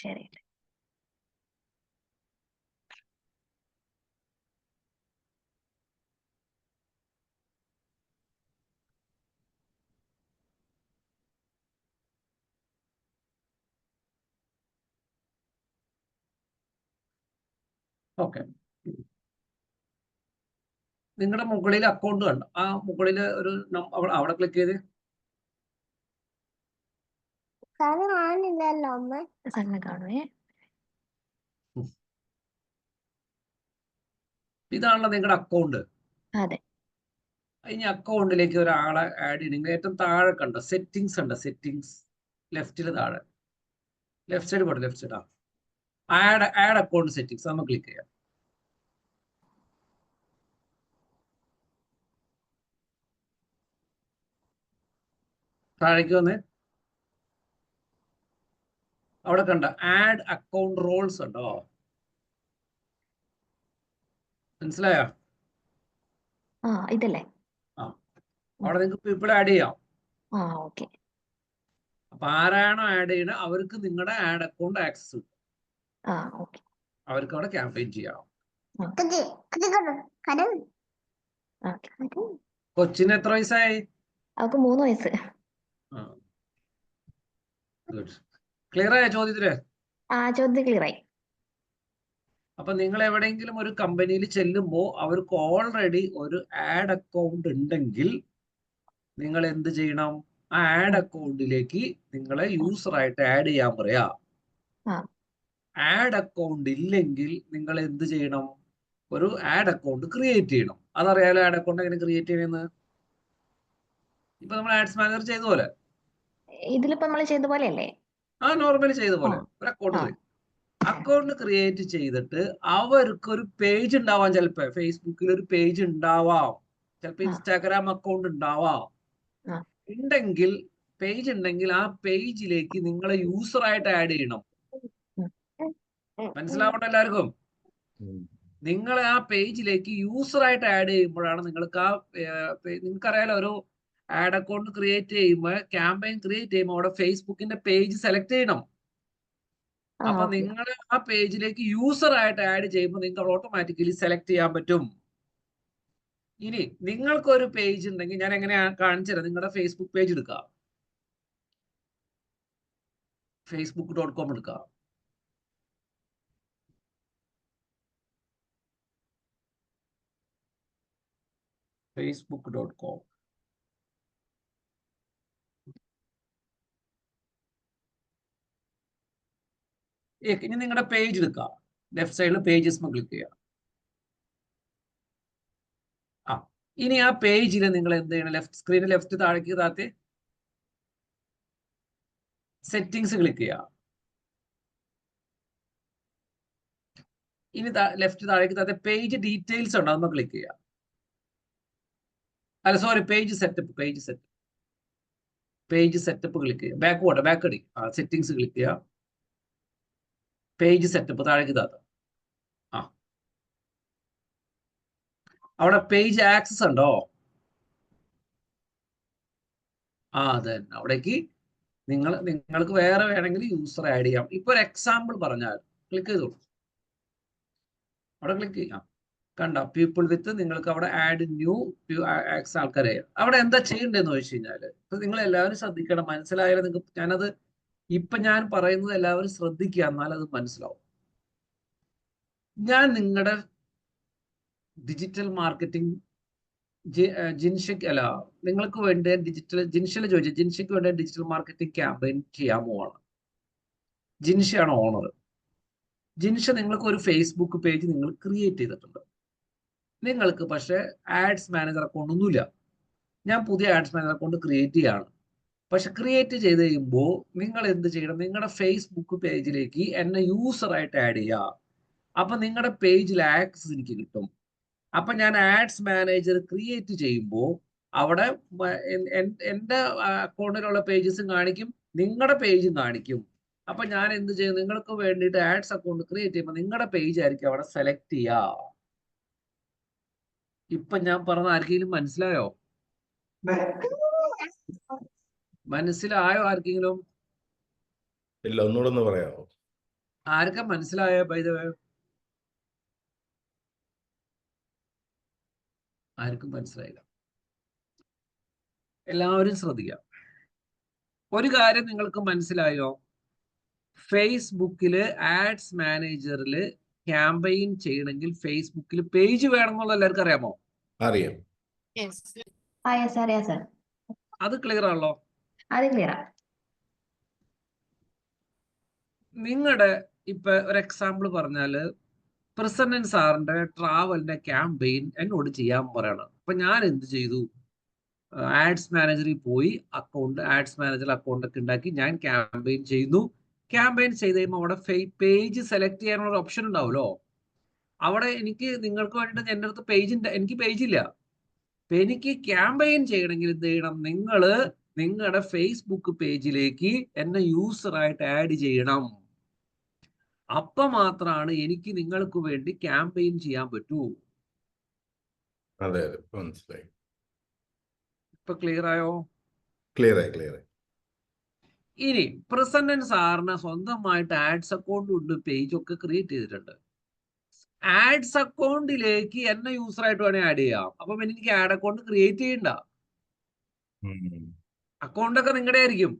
ശരി. ഓക്കെ, നിങ്ങളുടെ മുകളിൽ അക്കൗണ്ട് കണ്ട ആ മുകളിൽ ഒരു അവിടെ ക്ലിക്ക് ചെയ്ത് കാണില്ലല്ലോ അമ്മ. സാറിനെ കാണുവേ. ഇതാണല്ലോ നിങ്ങളുടെ അക്കൗണ്ട്. അതെ. ഇനി അക്കൗണ്ടിലേക്ക് ഒരാളെ ആഡ് ചെയ്യണമെങ്കിൽ ഏറ്റവും താഴെ കണ്ട സെറ്റിംഗ്സ് ഉണ്ട്. സെറ്റിംഗ്സ് ലെഫ്റ്റിൽ താഴെ, ലെഫ്റ്റ് സൈഡ് പോട്ടെ, left side add account settings നമുക്ക് ക്ലിക്ക് ചെയ്യാം. താഴേക്ക് വന്ന് അവിടെ കണ്ട ആഡ് അക്കൗണ്ട് റോൾസ് ഉണ്ടോ? മനസ്സിലായോ? ഇതല്ലേ? അവിടെ നിങ്ങൾക്ക് പീപ്പിൾ ആഡ് ചെയ്യാം. ഓക്കെ. അപ്പൊ ആരാണോ ആഡ് ചെയ്യണത് അവർക്ക് നിങ്ങളുടെ ആഡ് അക്കൗണ്ട് ആക്സസ് കിട്ടും. ഓക്കെ. അവർക്ക് അവിടെ ക്യാമ്പയിൻ ചെയ്യാം. കൊച്ചിന് എത്ര വയസ്സായി? അവർക്ക് 3 വയസ്സ്. ക്ലിയർ ആയ ചോദ്യത്തില്? ചോദ്യം ക്ലിയറായി. അപ്പൊ നിങ്ങൾ എവിടെയെങ്കിലും ഒരു കമ്പനിയിൽ ചെല്ലുമ്പോൾ അവർക്ക് ഓൾറെഡി ഒരു ആഡ് അക്കൗണ്ട് ഉണ്ടെങ്കിൽ നിങ്ങൾ എന്ത് ചെയ്യണം? ആ ആഡ് അക്കൗണ്ടിലേക്ക് നിങ്ങളെ യൂസറായിട്ട് ആഡ് ചെയ്യാൻ പറയാ. ആഡ് അക്കൗണ്ട് ഇല്ലെങ്കിൽ നിങ്ങൾ എന്ത് ചെയ്യണം? ഒരു ആഡ് അക്കൗണ്ട് ക്രിയേറ്റ് ചെയ്യണം. അതറിയാലോ ആഡ് അക്കൗണ്ട് എങ്ങനെ ക്രിയേറ്റ് ചെയ്യുന്നത്? ഇപ്പൊ നമ്മൾ ആഡ്സ് മാനേജർ ചെയ്ത പോലെ, ഇതിലിപ്പോ നമ്മൾ ചെയ്ത പോലെയല്ലേ? നോർമലി ചെയ്ത പോലെ ഒരു അക്കൗണ്ട് ക്രിയേറ്റ് ചെയ്തിട്ട് അവർക്ക് ഒരു പേജ് ഉണ്ടാവാം. ചിലപ്പോ ഫേസ്ബുക്കിൽ ഒരു പേജ് ഉണ്ടാവാം, ചിലപ്പോ ഇൻസ്റ്റാഗ്രാം അക്കൗണ്ട് ഉണ്ടാവാം. ഉണ്ടെങ്കിൽ പേജ് ഉണ്ടെങ്കിൽ ആ പേജിലേക്ക് നിങ്ങളെ യൂസറായിട്ട് ആഡ് ചെയ്യണം. മനസ്സിലാവട്ടെ എല്ലാവർക്കും? നിങ്ങൾ ആ പേജിലേക്ക് യൂസറായിട്ട് ആഡ് ചെയ്യുമ്പോഴാണ് നിങ്ങൾക്ക് നിങ്ങൾക്കറിയാലോ ഒരു ആഡ് അക്കൗണ്ട് ക്രിയേറ്റ് ചെയ്യുമ്പോൾ, ക്യാമ്പയിൻ ക്രിയേറ്റ് ചെയ്യുമ്പോൾ അവിടെ ഫേസ്ബുക്കിന്റെ പേജ് സെലക്ട് ചെയ്യണം. അപ്പൊ നിങ്ങൾ ആ പേജിലേക്ക് യൂസർ ആയിട്ട് ആഡ് ചെയ്യുമ്പോൾ നിങ്ങൾക്ക് ഓട്ടോമാറ്റിക്കലി സെലക്ട് ചെയ്യാൻ പറ്റും. ഇനി നിങ്ങൾക്കൊരു പേജ് ഉണ്ടെങ്കിൽ ഞാൻ എങ്ങനെയാ കാണിച്ചു തരാം. നിങ്ങളുടെ ഫേസ്ബുക്ക് പേജ് എടുക്കുക, facebook.com എടുക്കുക. facebook.com. ഇനി നിങ്ങളുടെ പേജ് എടുക്കുക, ലെഫ്റ്റ് സൈഡിൽ പേജസ് ക്ലിക്ക് ചെയ്യുക. ഇനി ആ പേജിൽ നിങ്ങൾ എന്ത് ചെയ്യണം? ലെഫ്റ്റ് സ്ക്രീനിൽ ലെഫ്റ്റ് താഴേക്ക് താത്തി സെറ്റിംഗ്സ് ക്ലിക്ക് ചെയ്യുക. ഇനി ലെഫ്റ്റ് താഴേക്ക് താത്തി പേജ് ഡീറ്റെയിൽസ് ഉണ്ടോ? ഒന്ന് ക്ലിക്ക് ചെയ്യുക. അല്ല സോറി, പേജ് സെറ്റപ്പ് ക്ലിക്ക് ചെയ്യുക. ബാക്ക് അടി സെറ്റിംഗ്സ് ക്ലിക്ക് ചെയ്യുക. പേജ് സെറ്റപ്പ് താഴേക്ക് താത്ത. അവിടെ പേജ് ആക്സസ് ഉണ്ടോ? അതെ, അവിടേക്ക് നിങ്ങൾക്ക് വേറെ വേണമെങ്കിൽ യൂസർ ആഡ് ചെയ്യാം. ഇപ്പൊ ഒരു എക്സാമ്പിൾ പറഞ്ഞാൽ ക്ലിക്ക് ചെയ്തോളൂ. അവിടെ ക്ലിക്ക് ചെയ്യാം. കണ്ട പീപ്പിൾ വിത്ത് നിങ്ങൾക്ക് അവിടെ ആഡ് ന്യൂ ആൾക്കാരെ. അവിടെ എന്താ ചെയ്യേണ്ടതെന്ന് ചോദിച്ചു കഴിഞ്ഞാല് നിങ്ങൾ എല്ലാവരും ശ്രദ്ധിക്കണം. മനസ്സിലായാലും നിങ്ങൾക്ക് ഞാൻ പറയുന്നത് എല്ലാവരും ശ്രദ്ധിക്കുക, എന്നാലത് മനസ്സിലാവും. ഞാൻ നിങ്ങളുടെ ഡിജിറ്റൽ മാർക്കറ്റിംഗ് ജിൻഷയ്ക്ക് അല്ല, നിങ്ങൾക്ക് വേണ്ടി ജിൻഷയിൽ ചോദിച്ചു, ജിൻഷയ്ക്ക് വേണ്ടി ഡിജിറ്റൽ മാർക്കറ്റിംഗ് ക്യാമ്പയിൻ ചെയ്യാൻ പോവാണ്. ജിൻഷയാണ് ഓണർ. ജിൻഷ നിങ്ങൾക്ക് ഒരു ഫേസ്ബുക്ക് പേജ് നിങ്ങൾ ക്രിയേറ്റ് ചെയ്തിട്ടുണ്ട്. നിങ്ങൾക്ക് പക്ഷേ ആഡ്സ് മാനേജർ അക്കൗണ്ട് ഒന്നുമില്ല. ഞാൻ പുതിയ ആഡ്സ് മാനേജർ അക്കൗണ്ട് ക്രിയേറ്റ് ചെയ്യാണ്. പക്ഷെ ക്രിയേറ്റ് ചെയ്ത് കഴിയുമ്പോൾ നിങ്ങൾ എന്ത് ചെയ്യണം? നിങ്ങളുടെ ഫേസ്ബുക്ക് പേജിലേക്ക് എന്നെ യൂസറായിട്ട് ആഡ് ചെയ്യുക. അപ്പൊ നിങ്ങളുടെ പേജിൽ ആക്സസ് എനിക്ക് കിട്ടും. അപ്പൊ ഞാൻ ആഡ്സ് മാനേജർ ക്രിയേറ്റ് ചെയ്യുമ്പോൾ അവിടെ എൻ്റെ അക്കൗണ്ടിലുള്ള പേജസും കാണിക്കും, നിങ്ങളുടെ പേജും കാണിക്കും. അപ്പൊ ഞാൻ എന്ത് ചെയ്യും? നിങ്ങൾക്ക് വേണ്ടിയിട്ട് ആഡ്സ് അക്കൗണ്ട് ക്രിയേറ്റ് ചെയ്യുമ്പോൾ നിങ്ങളുടെ പേജ് ആയിരിക്കും അവിടെ സെലക്ട് ചെയ്യുക. ഇപ്പൊ ഞാൻ പറഞ്ഞ ആർക്കെങ്കിലും മനസ്സിലായോ? മനസ്സിലായോ ആർക്കെങ്കിലും? ഇല്ല, ഒന്നുകൂടെ ഒന്ന് പറയാമോ? ആർക്കാ മനസ്സിലായോ ബൈ ദ വേ? ആർക്കും മനസ്സിലായില്ല. എല്ലാവരും ശ്രദ്ധിക്കാം. ഒരു കാര്യം നിങ്ങൾക്ക് മനസ്സിലായോ? ഫേസ്ബുക്കില് ആഡ്സ് മാനേജറിൽ ക്യാമ്പയിൻ ചെയ്യണമെങ്കിൽ ഫേസ്ബുക്കിൽ പേജ് വേണമെന്നുള്ള എല്ലാവർക്കും അറിയാമോ? അറിയാം. യെസ് അറിയാം സർ. അത് ക്ലിയർ ആണല്ലോ. അത് ക്ലിയറാ. നിങ്ങളുടെ ഇപ്പൊ ഒരു എക്സാമ്പിൾ പറഞ്ഞാല് പ്രസന്നൻ സാറിന്റെ ട്രാവലിന്റെ ക്യാമ്പയിൻ എന്നോട് ചെയ്യാൻ പറയണം. അപ്പൊ ഞാൻ എന്ത് ചെയ്തു? ആഡ്സ് മാനേജറിൽ പോയി ആഡ്സ് മാനേജർ അക്കൗണ്ട് ഒക്കെ ഉണ്ടാക്കി ഞാൻ ക്യാമ്പയിൻ ചെയ്യുന്നു. ക്യാമ്പയിൻ ചെയ്ത് കഴിയുമ്പോൾ അവിടെ പേജ് സെലക്ട് ചെയ്യാനുള്ള ഓപ്ഷൻ ഉണ്ടാവുമല്ലോ. അവിടെ എനിക്ക് നിങ്ങൾക്ക് വേണ്ടിയിട്ട് എൻ്റെ അടുത്ത് എനിക്ക് പേജ് ഇല്ല. അപ്പൊ എനിക്ക് ക്യാമ്പയിൻ ചെയ്യണമെങ്കിൽ എന്ത് ചെയ്യണം? നിങ്ങളുടെ ഫേസ്ബുക്ക് പേജിലേക്ക് എന്നെ യൂസറായിട്ട് ആഡ് ചെയ്യണം. അപ്പൊ മാത്രമാണ് എനിക്ക് നിങ്ങൾക്ക് വേണ്ടി ക്യാമ്പയിൻ ചെയ്യാൻ പറ്റൂ. അതെ അതെ, മനസ്സിലായി. ഇപ്പൊ ക്ലിയർ ആയോ? ക്ലിയർ ആയി. ഇനി പ്രസന്നൻ സാറിന് സ്വന്തമായിട്ട് ആഡ്സ് അക്കൗണ്ട് ഉണ്ട്, പേജ് ഒക്കെ ക്രിയേറ്റ് ചെയ്തിട്ടുണ്ട്. ആഡ്സ് അക്കൗണ്ടിലേക്ക് എന്നെ യൂസറായിട്ട് വേണേൽ ആഡ് ചെയ്യാം. അപ്പം എനിക്ക് ആഡ് അക്കൗണ്ട് ക്രിയേറ്റ് ചെയ്യണ്ട. അക്കൗണ്ട് ഒക്കെ നിങ്ങളുടെ ആയിരിക്കും,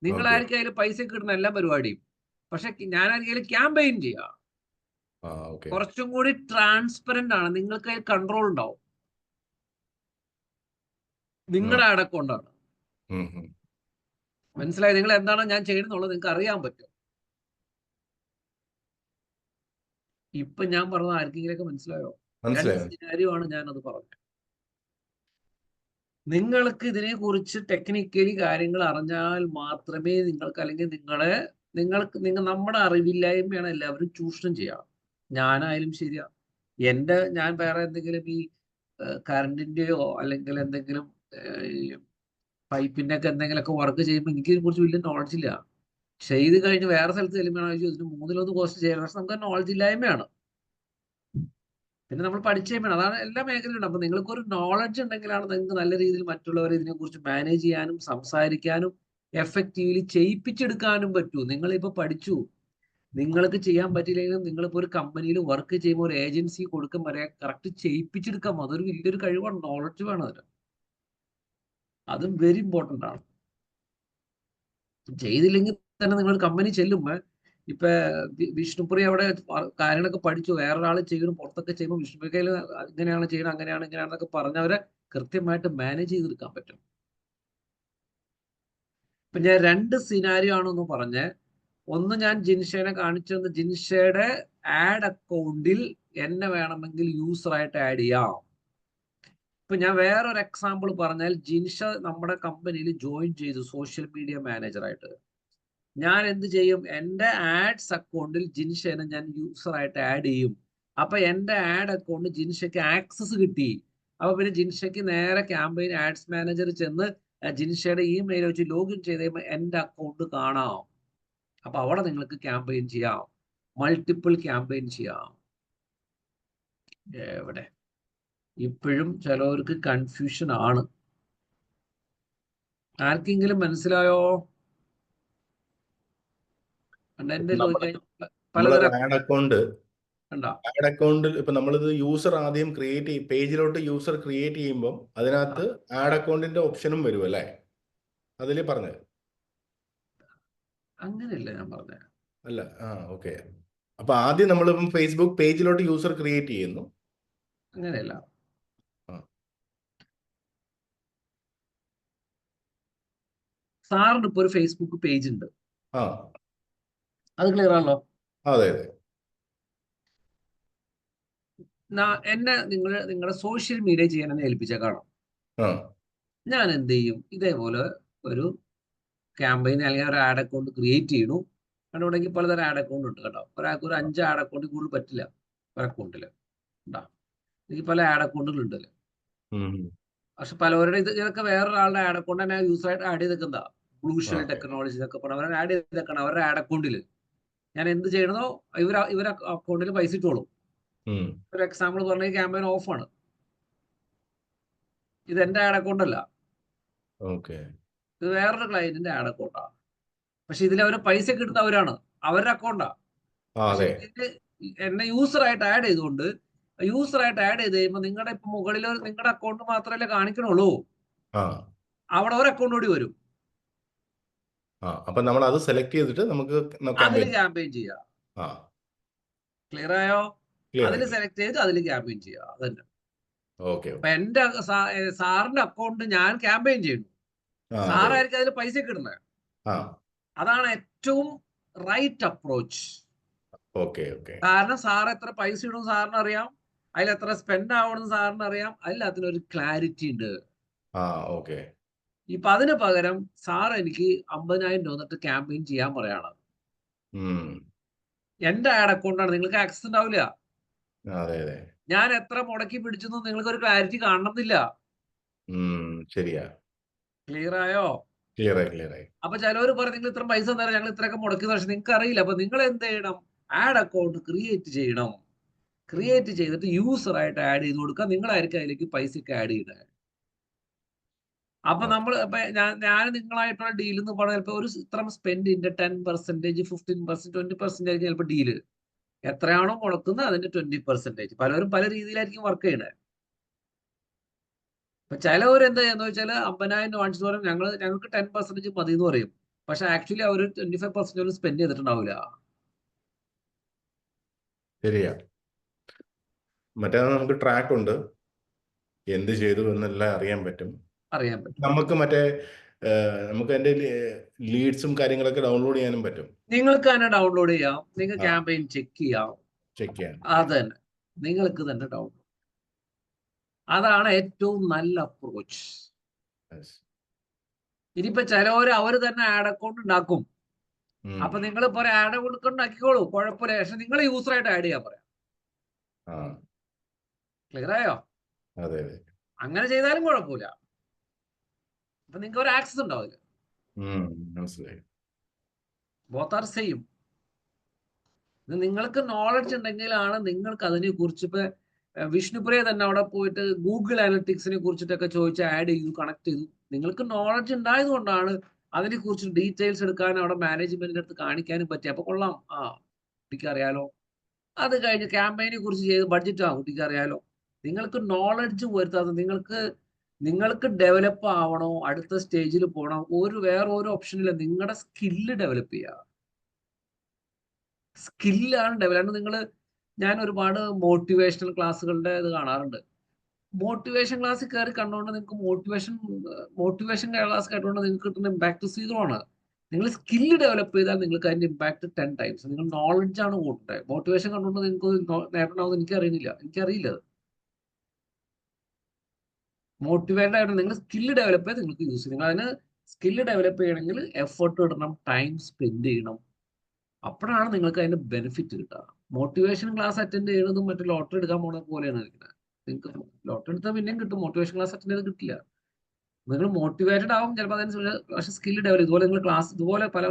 നിങ്ങളായിരിക്കും അതിൽ പൈസ കിട്ടുന്ന എല്ലാ പരിപാടിയും. പക്ഷെ ഞാനായിരിക്കും അതിൽ ക്യാമ്പയിൻ ചെയ്യാം. കുറച്ചും കൂടി ട്രാൻസ്പെറന്റ് ആണ്, നിങ്ങൾക്ക് അതിൽ കൺട്രോൾ ഉണ്ടാവും. നിങ്ങളുടെ ആഡ് അക്കൗണ്ടാണ്. മനസ്സിലായി? നിങ്ങൾ എന്താണ് ഞാൻ ചെയ്യുന്നുള്ളത് നിങ്ങൾക്ക് അറിയാൻ പറ്റും. ഇപ്പൊ ഞാൻ പറഞ്ഞത് ആർക്കെങ്കിലൊക്കെ മനസ്സിലായോ? രണ്ട് സിനാരിയോ ആണ് ഞാനത് പറഞ്ഞത്. നിങ്ങൾക്ക് ഇതിനെ കുറിച്ച് ടെക്നിക്കലി കാര്യങ്ങൾ അറിഞ്ഞാൽ മാത്രമേ നിങ്ങൾക്ക്, അല്ലെങ്കിൽ നമ്മുടെ അറിവില്ലായ്മയാണ് എല്ലാവരും ചൂഷണം ചെയ്യാം. ഞാനായാലും ശരിയാ. ഞാൻ വേറെ എന്തെങ്കിലും ഈ കറണ്ടിന്റെയോ അല്ലെങ്കിൽ എന്തെങ്കിലും പൈപ്പിന്റെ ഒക്കെ എന്തെങ്കിലുമൊക്കെ വർക്ക് ചെയ്യുമ്പോൾ എനിക്ക് ഇതിനെ കുറിച്ച് വലിയ നോളജ് ഇല്ല. ചെയ്ത് കഴിഞ്ഞ് വേറെ സ്ഥലത്ത് ചെല്ലുമ്പോഴാണ് ഇതിന് 3-1 കോസ്റ്റ് ചെയ്യാൻ. പക്ഷെ നമുക്ക് നോളജ് ഇല്ലായ്മയാണ്. പിന്നെ നമ്മൾ പഠിച്ചു കഴിയണം. അതാണ് എല്ലാ മേഖലയിലും. അപ്പൊ നിങ്ങൾക്ക് ഒരു നോളജ് ഉണ്ടെങ്കിലാണ് നിങ്ങൾക്ക് നല്ല രീതിയിൽ മറ്റുള്ളവരെ ഇതിനെക്കുറിച്ച് മാനേജ് ചെയ്യാനും സംസാരിക്കാനും എഫക്റ്റീവ്ലി ചെയ്യിപ്പിച്ചെടുക്കാനും പറ്റൂ. നിങ്ങളിപ്പോ പഠിച്ചു, നിങ്ങൾക്ക് ചെയ്യാൻ പറ്റില്ലെങ്കിലും നിങ്ങളിപ്പോ ഒരു കമ്പനിയിൽ വർക്ക് ചെയ്യുമ്പോൾ ഒരു ഏജൻസി കൊടുക്കും വരെ കറക്റ്റ് ചെയ്യിപ്പിച്ചെടുക്കാം. അതൊരു വലിയൊരു കഴിവാണ്, നോളജ് വേണം അതിന്. അതും വെരി ഇമ്പോർട്ടൻ്റ് ആണ്. ചെയ്തില്ലെങ്കിൽ തന്നെ നിങ്ങൾ കമ്പനി ചെല്ലുമ്പോൾ, ഇപ്പൊ വിഷ്ണുപ്രിയ അവിടെ കാര്യങ്ങളൊക്കെ പഠിച്ചു, വേറൊരാൾ ചെയ്യുന്നു, പുറത്തൊക്കെ ചെയ്യുമ്പോൾ വിഷ്ണുപ്രിയയിൽ ഇങ്ങനെയാണ് ചെയ്യണം, ഇങ്ങനെയാണെന്നൊക്കെ പറഞ്ഞവരെ കൃത്യമായിട്ട് മാനേജ് ചെയ്തെടുക്കാൻ പറ്റും. ഇപ്പൊ ഞാൻ 2 സിനാരിയോ ആണെന്ന് പറഞ്ഞ്, ഒന്ന് ഞാൻ ജിൻഷയെ കാണിച്ചെന്ന്, ജിൻഷയുടെ ആഡ് അക്കൗണ്ടിൽ എന്നെ വേണമെങ്കിൽ യൂസറായിട്ട് ആഡ് ചെയ്യാം. ഇപ്പൊ ഞാൻ വേറൊരു എക്സാമ്പിൾ പറഞ്ഞാൽ, ജിൻഷ നമ്മുടെ കമ്പനിയിൽ ജോയിൻ ചെയ്തു സോഷ്യൽ മീഡിയ മാനേജറായിട്ട്. ഞാൻ എന്ത് ചെയ്യും? എൻ്റെ ആഡ്സ് അക്കൗണ്ടിൽ ജിൻഷനെ ഞാൻ യൂസറായിട്ട് ആഡ് ചെയ്യും. അപ്പൊ എൻ്റെ ആഡ് അക്കൗണ്ട് ജിൻഷയ്ക്ക് ആക്സസ് കിട്ടി. അപ്പൊ പിന്നെ ജിൻഷയ്ക്ക് നേരെ ക്യാമ്പയിൻ ആഡ്സ് മാനേജർ ചെന്ന് ജിൻഷയുടെ ഇമെയിൽ വെച്ച് ലോഗിൻ ചെയ്ത് കഴിയുമ്പോൾ എൻ്റെ അക്കൗണ്ട് കാണാം. അപ്പൊ അവിടെ നിങ്ങൾക്ക് ക്യാമ്പയിൻ ചെയ്യാം, മൾട്ടിപ്പിൾ ക്യാമ്പയിൻ ചെയ്യാം. എവിടെ ഇപ്പോഴും ചിലവർക്ക് കൺഫ്യൂഷൻ ആണ്. ആർക്കെങ്കിലും മനസ്സിലായോ? എന്റെ ആഡ് അക്കൗണ്ടിൽ ഇപ്പൊ നമ്മളിത് യൂസർ ആദ്യം പേജിലോട്ട് യൂസർ ക്രിയേറ്റ് ചെയ്യുമ്പോൾ അതിനകത്ത് ആഡ് അക്കൗണ്ടിന്റെ ഓപ്ഷനും വരും അല്ലേ? അതില് പറഞ്ഞത് അങ്ങനെയല്ല ഞാൻ പറഞ്ഞത്. അല്ല, ഓക്കെ. അപ്പൊ ആദ്യം നമ്മൾ ഫേസ്ബുക്ക് പേജിലോട്ട് യൂസർ ക്രിയേറ്റ് ചെയ്യുന്നു. അങ്ങനെയല്ല. സാറിന് ഇപ്പൊ ഒരു ഫേസ്ബുക്ക് പേജ് ഉണ്ട്, അത് ക്ലിയർ ആണല്ലോ? അതെ. എന്നെ നിങ്ങളുടെ സോഷ്യൽ മീഡിയ ചെയ്യാൻ എന്നെ ഏൽപ്പിച്ചേക്കാണോ? ഞാൻ എന്ത് ചെയ്യും? ഇതേപോലെ ഒരു ക്യാമ്പയിൻ അല്ലെങ്കിൽ ഒരു ആഡ് അക്കൗണ്ട് ക്രിയേറ്റ് ചെയ്യണു. അതുകൊണ്ടെങ്കിൽ പലതരം ആഡ് അക്കൗണ്ട് ഉണ്ട് കേട്ടോ. ഒരാൾക്ക് ഒരു 5 ആഡ് അക്കൗണ്ട് കൂടുതൽ പറ്റില്ല ഒരു അക്കൗണ്ടില്. എനിക്ക് പല ആഡ് അക്കൗണ്ടുകൾ ഉണ്ടല്ലോ. പക്ഷെ പലവരുടെ ഇതൊക്കെ വേറൊരാളുടെ ആഡ് അക്കൗണ്ട് തന്നെ യൂസറായിട്ട് ആഡ് ചെയ്തേക്കുന്നതാ. ബ്ലൂഷെൽ ടെക്നോളജി എന്നൊക്കെ പറഞ്ഞാൽ അവർ ആഡ് ചെയ്തേക്കണം അവരുടെ ആഡ് അക്കൗണ്ടിൽ. ഞാൻ എന്ത് ചെയ്യണോ ഇവർ അക്കൗണ്ടിൽ പൈസ ഇട്ടോളും. ഒരു എക്സാമ്പിൾ പറഞ്ഞ ക്യാമ്പയിൻ ഓഫാണ്, ഇത് എന്റെ ആഡ് അക്കൗണ്ട് അല്ല, ഇത് വേറൊരു ക്ലയന്റിന്റെ ആഡ് അക്കൗണ്ടാണ്. പക്ഷെ ഇതിൽ അവർ പൈസ കിട്ടുന്ന അവരാണ്, അവരുടെ അക്കൗണ്ടാ. ആ പക്ഷെ അതെ. ഇതില് എന്നെ യൂസറായിട്ട് ആഡ് ചെയ്തുകൊണ്ട് യൂസറായിട്ട് ആഡ് ചെയ്ത് കഴിയുമ്പോൾ നിങ്ങളുടെ ഇപ്പൊ മുകളിൽ നിങ്ങളുടെ അക്കൗണ്ട് മാത്രമല്ലേ കാണിക്കണുള്ളൂ, ആ അവിടെ ഒരു അക്കൗണ്ട് കൂടി വരും, ആ അപ്പൊ നമ്മൾ അത് സെലക്ട് ചെയ്തിട്ട് നമുക്ക് അതിൽ ക്യാമ്പയിൻ. ക്യാമ്പയിൻ ചെയ്യാം. ആ ക്ലിയർ ആയോ? ക്ലിയർ അതിൽ ആയി. സെലക്ട് ചെയ്ത് അതിൽ ക്യാമ്പയിൻ ചെയ്യാം. അതന്നെ. ഓക്കെ അപ്പൊ ഓക്കെ. എന്റെ സാറിന്റെ അക്കൗണ്ട് ഞാൻ ക്യാമ്പയിൻ ചെയ്യുന്നു, ആ അതെ. സാറായിരിക്കും അതിൽ പൈസ കിട്ടുന്നത്. ആ അതാണ് ഏറ്റവും റൈറ്റ് അപ്രോച്ച്. Okay okay. കാരണം സാർ എത്ര പൈസ ഇടും സാറിന് അറിയാം, അതിൽ എത്ര സ്പെൻഡ് ആവണം സാറിന് അറിയാം, അതിനൊരു ക്ലാരിറ്റി ഉണ്ട്. ആ ഓക്കെ. ഇപ്പൊ അതിന് പകരം സാർ എനിക്ക് 50,000 രൂപ തന്നിട്ട് ക്യാമ്പയിൻ ചെയ്യാൻ പറയാണ്. എന്റെ ആഡ് അക്കൗണ്ടാണ്, നിങ്ങൾക്ക് ആക്സസ് ഉണ്ടാവില്ല. അതെ അതെ. ഞാൻ എത്ര മുടക്കി പിടിച്ചെന്ന് നിങ്ങൾക്ക് ഒരു ക്ലാരിറ്റി കാണണമെന്നില്ല. ശരിയാ. ക്ലിയർ ആയോ? ക്ലിയർ ആയി ക്ലിയർ ആയി. അപ്പൊ ചിലവർ പറയും നിങ്ങൾ ഇത്ര പൈസ തരാം, ഞങ്ങൾ ഇത്രയൊക്കെ മുടക്കി, പക്ഷെ നിങ്ങൾക്ക് അറിയില്ല. അപ്പൊ നിങ്ങൾ എന്ത് ചെയ്യണം? ആഡ് അക്കൗണ്ട് ക്രിയേറ്റ് ചെയ്യണം. ക്രിയേറ്റ് ചെയ്തിട്ട് യൂസറായിട്ട് ആഡ് ചെയ്ത് കൊടുക്കുക. നിങ്ങളായിരിക്കും അതിലേക്ക് പൈസയൊക്കെ ആഡ് ചെയ്യുന്നത്. അപ്പൊ നമ്മൾ ഇപ്പൊ ഞാൻ നിങ്ങളായിട്ടുള്ള ഡീൽ എന്ന് പറഞ്ഞാൽ ചിലപ്പോൾ ഒരു ഇത്ര സ്പെൻഡിന്റെ 10%, 15%, 20% ആയിരിക്കും ചിലപ്പോൾ ഡീല്. എത്രയാണോ മുടക്കുന്നത് അതിന്റെ 20%. പലരും പല രീതിയിലായിരിക്കും വർക്ക് ചെയ്യണത്. ഇപ്പൊ ചിലവർ എന്താ ചെയ്യാന്ന് വെച്ചാൽ 50,000 രൂപ വാങ്ങിച്ചു പറയും ഞങ്ങൾക്ക് 10% മതി എന്ന് പറയും. പക്ഷെ ആക്ച്വലി അവർ 25% സ്പെൻഡ് ചെയ്തിട്ടുണ്ടാവില്ല. ശരിയാ. മറ്റേ നമുക്ക് ട്രാക്ക് ഉണ്ട്, എന്ത് ചെയ്തു എന്നെല്ലാം അറിയാൻ പറ്റും. അറിയാൻ പറ്റും. നമുക്ക് മറ്റേ നമുക്ക് അതിന്റെ ലീഡ്സും കാര്യങ്ങളൊക്കെ ഡൗൺലോഡ് ചെയ്യാനും പറ്റും. നിങ്ങൾക്ക് തന്നെ ഡൗൺലോഡ് ചെയ്യാം, നിങ്ങൾക്ക് ക്യാമ്പയിൻ ചെക്ക് ചെയ്യാം. ചെക്ക് ചെയ്യാൻ. അത് തന്നെ നിങ്ങൾക്ക് തന്നെ ഡൗൺലോഡ്. അതാണ് ഏറ്റവും നല്ല അപ്രോച്ച്. ഇനിയിപ്പോ ചിലവര് അവര് തന്നെ ആഡ് അക്കൗണ്ട് ഉണ്ടാക്കും. അപ്പൊ നിങ്ങൾ പറയാം ആഡ് അക്കൗണ്ട് ഉണ്ടാക്കിക്കോളൂ, കുഴപ്പമില്ല, പക്ഷെ നിങ്ങൾ യൂസറായിട്ട് ആഡ് ചെയ്യാൻ പറയാം. ക്ലിയർ ആയോ? അതെ അതെ. അങ്ങനെ ചെയ്താലും കുഴപ്പമില്ല. അപ്പൊ നിങ്ങൾക്ക് ഒരു ആക്സസ് ഉണ്ടാവില്ല. മനസ്സിലായി. Both are same. നിങ്ങൾക്ക് നോളജ് ഉണ്ടെങ്കിലാണ് നിങ്ങൾക്ക് അതിനെ കുറിച്ച്. ഇപ്പൊ വിഷ്ണുപ്രിയ തന്നെ അവിടെ പോയിട്ട് ഗൂഗിൾ അനലിറ്റിക്സിനെ കുറിച്ചിട്ടൊക്കെ ചോദിച്ച് ആഡ് ചെയ്തു, കണക്ട് ചെയ്തു. നിങ്ങൾക്ക് നോളജ് ഉണ്ടായത് കൊണ്ടാണ് അതിനെ കുറിച്ച് ഡീറ്റെയിൽസ് എടുക്കാൻ അവിടെ മാനേജ്മെന്റിന്റെ അടുത്ത് കാണിക്കാനും പറ്റി. അപ്പൊ കൊള്ളാം, കുട്ടിക്ക് അറിയാലോ. അത് കഴിഞ്ഞ് ക്യാമ്പയിനെ കുറിച്ച് ചെയ്ത് ബഡ്ജറ്റ് കുട്ടിക്ക് അറിയാലോ. നിങ്ങൾക്ക് നോളജ് വരുത്താതെ നിങ്ങൾക്ക് ഡെവലപ്പ് ആവണോ, അടുത്ത സ്റ്റേജിൽ പോകണം, വേറെ ഒരു ഓപ്ഷനില്ല. നിങ്ങളുടെ സ്കില്ല് ഡെവലപ്പ് ചെയ്യുക. സ്കില്ലാണ് ഡെവലപ്പ്. ഞാൻ ഒരുപാട് മോട്ടിവേഷണൽ ക്ലാസ്സുകളുടെ ഇത് കാണാറുണ്ട്. മോട്ടിവേഷൻ ക്ലാസ് കയറി കണ്ടുകൊണ്ട് നിങ്ങൾക്ക് മോട്ടിവേഷൻ ക്ലാസ് കേട്ടുകൊണ്ട് നിങ്ങൾക്ക് കിട്ടുന്ന ഇമ്പാക്ട് 0 ആണ്. നിങ്ങൾ സ്കില്ല് ഡെവലപ്പ് ചെയ്താൽ നിങ്ങൾക്ക് അതിന്റെ ഇമ്പാക്ട് 10 ടൈംസ്. നിങ്ങൾ നോളജ് ആണ് കൂട്ടേണ്ടത്. മോട്ടിവേഷൻ കണ്ടുകൊണ്ട് നിങ്ങൾക്ക് നേട്ടമാവുന്നത് എനിക്കറിയില്ല. മോട്ടിവേറ്റഡ് ആയിട്ട് നിങ്ങൾ സ്കില്ല് ഡെവലപ്പ് ചെയ്ത് നിങ്ങൾക്ക് യൂസ് ചെയ്യും. നിങ്ങൾ അതിന് സ്കില്ല് ഡെവലപ്പ് ചെയ്യണമെങ്കിൽ എഫേർട്ട് ഇടണം, ടൈം സ്പെൻഡ് ചെയ്യണം. അപ്പോഴാണ് നിങ്ങൾക്ക് അതിന്റെ ബെനിഫിറ്റ് കിട്ടുക. മോട്ടിവേഷൻ ക്ലാസ് അറ്റൻഡ് ചെയ്യുന്നതും മറ്റു ലോട്ടറി എടുക്കാൻ പോകുന്ന പോലെയാണ് ഇരിക്കുന്നത്. നിങ്ങൾക്ക് ലോട്ടറി എടുത്താൽ പിന്നെയും കിട്ടും, മോട്ടിവേഷൻ ക്ലാസ് അറ്റൻഡ് ചെയ്ത് കിട്ടില്ല. നിങ്ങൾ മോട്ടിവേറ്റഡ് ആവും ചിലപ്പോൾ അതനുസരിച്ച്, പക്ഷെ സ്കില്ല് ഡെവലപ്പ് ഇതുപോലെ നിങ്ങൾ ക്ലാസ് ഇതുപോലെ പല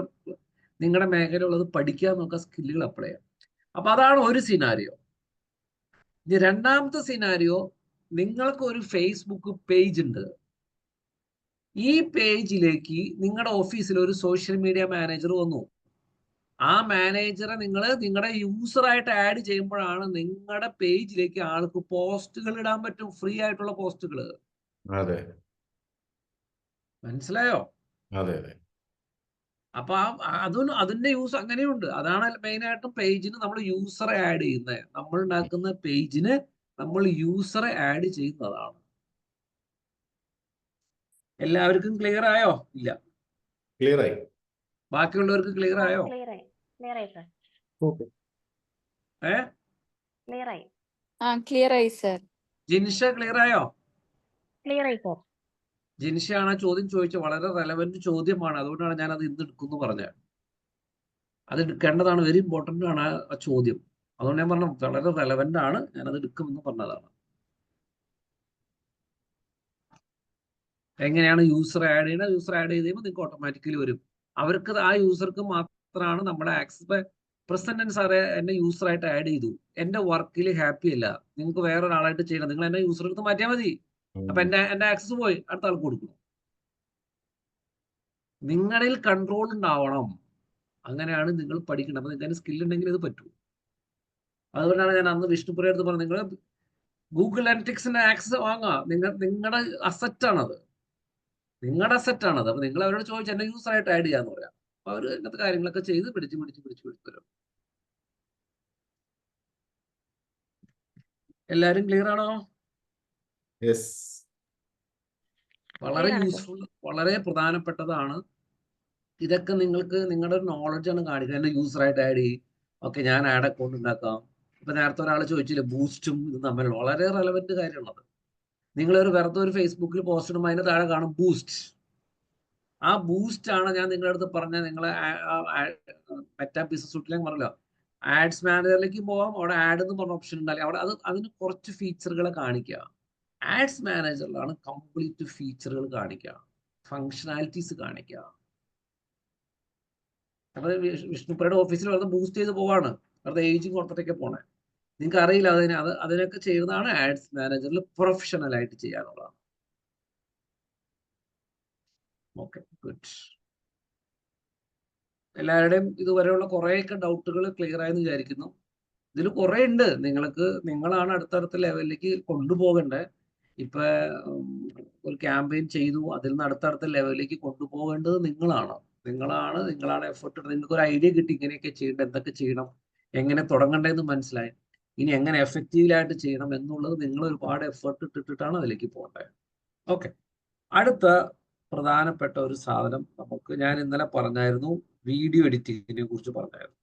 നിങ്ങളുടെ മേഖലയുള്ളത് പഠിക്കാൻ നോക്കുക, സ്കില്ലുകൾ അപ്ലൈ ചെയ്യാം. അപ്പൊ അതാണ് ഒരു സിനാരിയോ. ഇനി രണ്ടാമത്തെ സിനാരിയോ, നിങ്ങൾക്ക് ഒരു ഫേസ്ബുക്ക് പേജ് ഉണ്ട്. ഈ പേജിലേക്ക് നിങ്ങളുടെ ഓഫീസിൽ ഒരു സോഷ്യൽ മീഡിയ മാനേജർ വന്നു. ആ മാനേജറെ നിങ്ങളുടെ യൂസറായിട്ട് ആഡ് ചെയ്യുമ്പോഴാണ് നിങ്ങളുടെ പേജിലേക്ക് ആൾക്ക് പോസ്റ്റുകൾ ഇടാൻ പറ്റും, ഫ്രീ ആയിട്ടുള്ള പോസ്റ്റുകൾ. അതെ. മനസ്സിലായോ? അതെ അതെ. അപ്പൊ അതിന്റെ യൂസ് അങ്ങനെയുണ്ട്. അതാണ് മെയിനായിട്ടും പേജിന് നമ്മൾ യൂസറെ ആഡ് ചെയ്യുന്നത്. നമ്മൾ ഉണ്ടാക്കുന്ന പേജിന് നമ്മൾ യൂസറെ ആഡ് ചെയ്യുന്നതാണ്. എല്ലാവർക്കും ക്ലിയർ ആയോ? ഇല്ല, ക്ലിയർ ആയി. ബാക്കിയുള്ളവർക്ക് ക്ലിയർ ആയോ? ക്ലിയർ ആയി സർ. ജിൻഷ ക്ലിയർ ആയോ? ജിൻഷയാണ് ആ ചോദ്യം ചോദിച്ചത്. വളരെ റെലവെന്റ് ചോദ്യമാണ്. അതുകൊണ്ടാണ് ഞാൻ അത് ഇന്ന് എടുക്കുന്നു പറഞ്ഞത്. അത് എടുക്കേണ്ടതാണ്, വെരി ഇമ്പോർട്ടന്റ് ആണ് ആ ചോദ്യം. അതുകൊണ്ട് ഞാൻ പറഞ്ഞു വളരെ റെലവെന്റ് ആണ്, ഞാനത് എടുക്കുമെന്ന് പറഞ്ഞതാണ്. എങ്ങനെയാണ് യൂസർ ആഡ് ചെയ്യുന്നത്? യൂസർ ആഡ് ചെയ്ത് കഴിയുമ്പോൾ നിങ്ങൾക്ക് ഓട്ടോമാറ്റിക്കലി വരും. ആ യൂസർക്ക് മാത്രമാണ് നമ്മുടെ ആക്സസ്. പ്രസന്റ് സാറേ എന്നെ യൂസറായിട്ട് ആഡ് ചെയ്തു, എന്റെ വർക്കിൽ ഹാപ്പി അല്ല, നിങ്ങൾക്ക് വേറൊരാളായിട്ട് ചെയ്യണം, നിങ്ങൾ എന്നെ യൂസർ എടുത്ത് മാറ്റിയാൽ മതി. അപ്പൊ എന്റെ ആക്സസ് പോയി, അടുത്ത ആൾക്ക് കൊടുക്കണം. നിങ്ങളിൽ കൺട്രോൾ ഉണ്ടാവണം. അങ്ങനെയാണ് നിങ്ങൾ പഠിക്കുന്നത്. അപ്പൊ നിങ്ങൾക്ക് സ്കിൽ ഉണ്ടെങ്കിൽ ഇത് പറ്റൂ. അതുകൊണ്ടാണ് ഞാൻ അന്ന് വിഷ്ണുപുര അടുത്ത് പറഞ്ഞത്, നിങ്ങൾ ഗൂഗിൾ അനലിറ്റിക്സിന്റെ ആക്സസ് വാങ്ങുക. നിങ്ങളുടെ അസറ്റാണത്, നിങ്ങളുടെ അസറ്റാണത്. അപ്പൊ നിങ്ങൾ അവരോട് ചോദിച്ചു എന്നെ യൂസറായിട്ട് ആഡ് ചെയ്യാന്ന് പറയാം. അപ്പൊ അവർ ഇങ്ങനത്തെ കാര്യങ്ങളൊക്കെ ചെയ്ത് പിടിച്ച് തരും. എല്ലാരും ക്ലിയർ ആണോ? യെസ്. വളരെ യൂസ്ഫുൾ, വളരെ പ്രധാനപ്പെട്ടതാണ്. ഇതൊക്കെ നിങ്ങൾക്ക് നിങ്ങളുടെ നോളജ് ആണ് കാണിക്കുക. എന്നെ യൂസറായിട്ട് ആഡ് ചെയ്യും. ഓക്കെ, ഞാൻ ആഡ് അക്കൗണ്ട് ഉണ്ടാക്കാം. ഇപ്പൊ നേരത്തെ ഒരാൾ ചോദിച്ചില്ലേ ബൂസ്റ്റും ഇത് തമ്മിലുള്ള വളരെ റെലവെന്റ് കാര്യമുള്ളത്. നിങ്ങളൊരു വെറുതെ ഒരു ഫേസ്ബുക്കിൽ പോസ്റ്റ് ഇടുമ്പോൾ അതിന്റെ താഴെ കാണും ബൂസ്റ്റ്. ആ ബൂസ്റ്റ് ആണ് ഞാൻ നിങ്ങളുടെ അടുത്ത് പറഞ്ഞ നിങ്ങളെ മെറ്റാ ബിസിനസ് സൂട്ടിലേക്ക് പറഞ്ഞല്ലോ, ആഡ്സ് മാനേജറിലേക്ക് പോകാം. അവിടെ ആഡ് എന്ന് പറഞ്ഞ ഓപ്ഷൻ ഉണ്ടാവില്ല. അവിടെ അതിന് കുറച്ച് ഫീച്ചറുകളെ കാണിക്കുക. ആഡ്സ് മാനേജറിലാണ് കംപ്ലീറ്റ് ഫീച്ചറുകൾ കാണിക്കുക, ഫങ്ഷനാലിറ്റീസ് കാണിക്കുക. അപ്പൊ വിഷ്ണുപ്രയുടെ ഓഫീസിൽ വെറുതെ ബൂസ്റ്റ് ചെയ്ത് പോവാണ്, വെറുതെ ഏജിങ് കൊടുത്തിട്ടൊക്കെ പോണേ. നിങ്ങൾക്ക് അറിയില്ല അതിനൊക്കെ ചെയ്യുന്നതാണ് ആഡ്സ് മാനേജറിൽ പ്രൊഫഷണൽ ആയിട്ട് ചെയ്യാനുള്ളതാണ്. Okay, good. എല്ലാവരുടെയും ഇതുവരെയുള്ള കുറേയൊക്കെ ഡൗട്ടുകൾ ക്ലിയർ ആയെന്ന് വിചാരിക്കുന്നു. ഇതിൽ കുറെ ഉണ്ട്. നിങ്ങളാണ് അടുത്തടുത്ത ലെവലിലേക്ക് കൊണ്ടുപോകേണ്ടത്. ഇപ്പൊ ഒരു ക്യാമ്പയിൻ ചെയ്തു, അതിൽ നിന്ന് അടുത്തടുത്ത ലെവലിലേക്ക് കൊണ്ടുപോകേണ്ടത് നിങ്ങളാണ് എഫർട്ട്. നിങ്ങൾക്ക് ഒരു ഐഡിയ കിട്ടി, ഇങ്ങനെയൊക്കെ ചെയ്യേണ്ടത്, എന്തൊക്കെ ചെയ്യണം, എങ്ങനെ തുടങ്ങേണ്ടതെന്ന് മനസ്സിലായി. ഇനി എങ്ങനെ എഫക്റ്റീവായിട്ട് ചെയ്യണം എന്നുള്ളത് നിങ്ങൾ ഒരുപാട് എഫർട്ട് ഇട്ടിട്ടാണ് അതിലേക്ക് പോകേണ്ടത്. ഓക്കെ, അടുത്ത പ്രധാനപ്പെട്ട ഒരു സാധനം ഞാൻ ഇന്നലെ പറഞ്ഞായിരുന്നു, വീഡിയോ എഡിറ്റിങ്ങിനെ കുറിച്ച് പറഞ്ഞായിരുന്നു.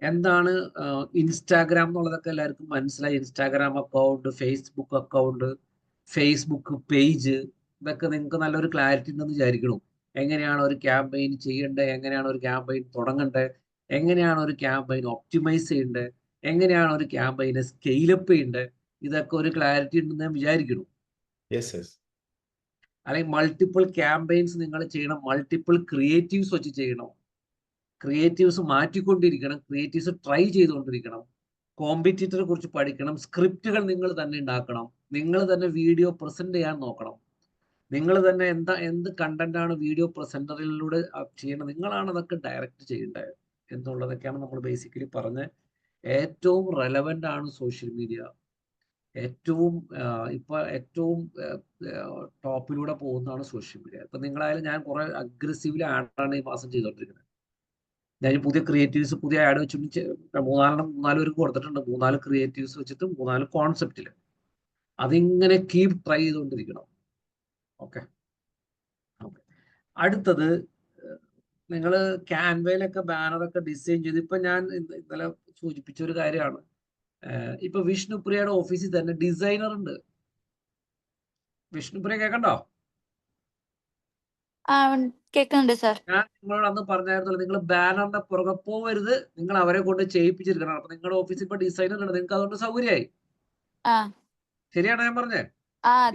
എന്താണ് ഇൻസ്റ്റാഗ്രാം എന്നുള്ളതൊക്കെ എല്ലാവർക്കും മനസ്സിലായി. Instagram account, Facebook account, Facebook page, ഇതൊക്കെ നിങ്ങൾക്ക് നല്ലൊരു ക്ലാരിറ്റി ഉണ്ടെന്ന് വിചാരിക്കണം. എങ്ങനെയാണ് ഒരു ക്യാമ്പയിൻ ചെയ്യേണ്ടത്, എങ്ങനെയാണ് ഒരു ക്യാമ്പയിൻ തുടങ്ങേണ്ടത്, എങ്ങനെയാണ് ഒരു ക്യാമ്പയിൻ ഒപ്റ്റിമൈസ് ചെയ്യേണ്ടത്, എങ്ങനെയാണ് ഒരു ക്യാമ്പയിനെ സ്കെയിലപ്പ് ചെയ്യേണ്ടത്, ഇതൊക്കെ ഒരു ക്ലാരിറ്റി ഉണ്ടെന്ന് ഞാൻ വിചാരിക്കണം. അല്ലെങ്കിൽ മൾട്ടിപ്പിൾ ക്യാമ്പയിൻസ് നിങ്ങൾ ചെയ്യണം, മൾട്ടിപ്പിൾ ക്രിയേറ്റീവ്സ് വെച്ച് ചെയ്യണം, ക്രിയേറ്റീവ്സ് മാറ്റിക്കൊണ്ടിരിക്കണം, ക്രിയേറ്റീവ്സ് ട്രൈ ചെയ്തുകൊണ്ടിരിക്കണം, കോമ്പറ്റീറ്ററെ കുറിച്ച് പഠിക്കണം, സ്ക്രിപ്റ്റുകൾ നിങ്ങൾ തന്നെ ഉണ്ടാക്കണം, നിങ്ങൾ തന്നെ വീഡിയോ പ്രസന്റ് ചെയ്യാൻ നോക്കണം, നിങ്ങൾ തന്നെ എന്ത് കണ്ടന്റ് ആണ് വീഡിയോ പ്രസന്ററിലൂടെ ചെയ്യണം, നിങ്ങളാണ് അതൊക്കെ ഡയറക്റ്റ് ചെയ്യേണ്ടത് എന്നുള്ളതൊക്കെയാണ് നമ്മൾ ബേസിക്കലി പറഞ്ഞ്. ഏറ്റവും റെലവെന്റ് ആണ് സോഷ്യൽ മീഡിയ. ഏറ്റവും ടോപ്പിലൂടെ പോകുന്നതാണ് സോഷ്യൽ മീഡിയ. ഇപ്പൊ നിങ്ങളായാലും ഞാൻ കുറെ അഗ്രസീവ്ലി ആഡാണ് ഈ മാസം ചെയ്തുകൊണ്ടിരിക്കുന്നത്. ഞാൻ പുതിയ ക്രിയേറ്റീവ്സ്, പുതിയ ആഡ് വെച്ചിട്ട് 3-4 പേർക്ക് കൊടുത്തിട്ടുണ്ട്. 3-4 ക്രിയേറ്റീവ്സ് വെച്ചിട്ട് 3-4 കോൺസെപ്റ്റില് അതിങ്ങനെ കീപ് ട്രൈ ചെയ്തുകൊണ്ടിരിക്കണം. ഓക്കെ, അടുത്തത് നിങ്ങൾ ക്യാൻവയിലൊക്കെ ബാനറൊക്കെ ഡിസൈൻ ചെയ്ത്, ഇപ്പൊ ഞാൻ ഇന്നലെ സൂചിപ്പിച്ച ഒരു കാര്യമാണ്. ഇപ്പൊ വിഷ്ണുപ്രിയയുടെ ഓഫീസിൽ തന്നെ ഡിസൈനർ ഉണ്ട്. വിഷ്ണുപ്രിയ കേൾക്കണ്ടോ? കേൾക്കുന്നുണ്ട് സാർ. ഞാൻ നിങ്ങളോട് അന്ന് പറഞ്ഞായിരുന്നല്ലോ, നിങ്ങൾ ബാനറിന്റെ പുറകെ പോവരുത്, നിങ്ങൾ അവരെ കൊണ്ട് ചെയ്യിപ്പിച്ചിരിക്കണം. അപ്പൊ നിങ്ങളുടെ ഓഫീസിൽ ഇപ്പൊ ഡിസൈനർ ഉണ്ട്, നിങ്ങൾക്ക് അതുകൊണ്ട് സൗകര്യമായി. ശരിയാണോ ഞാൻ പറഞ്ഞേ?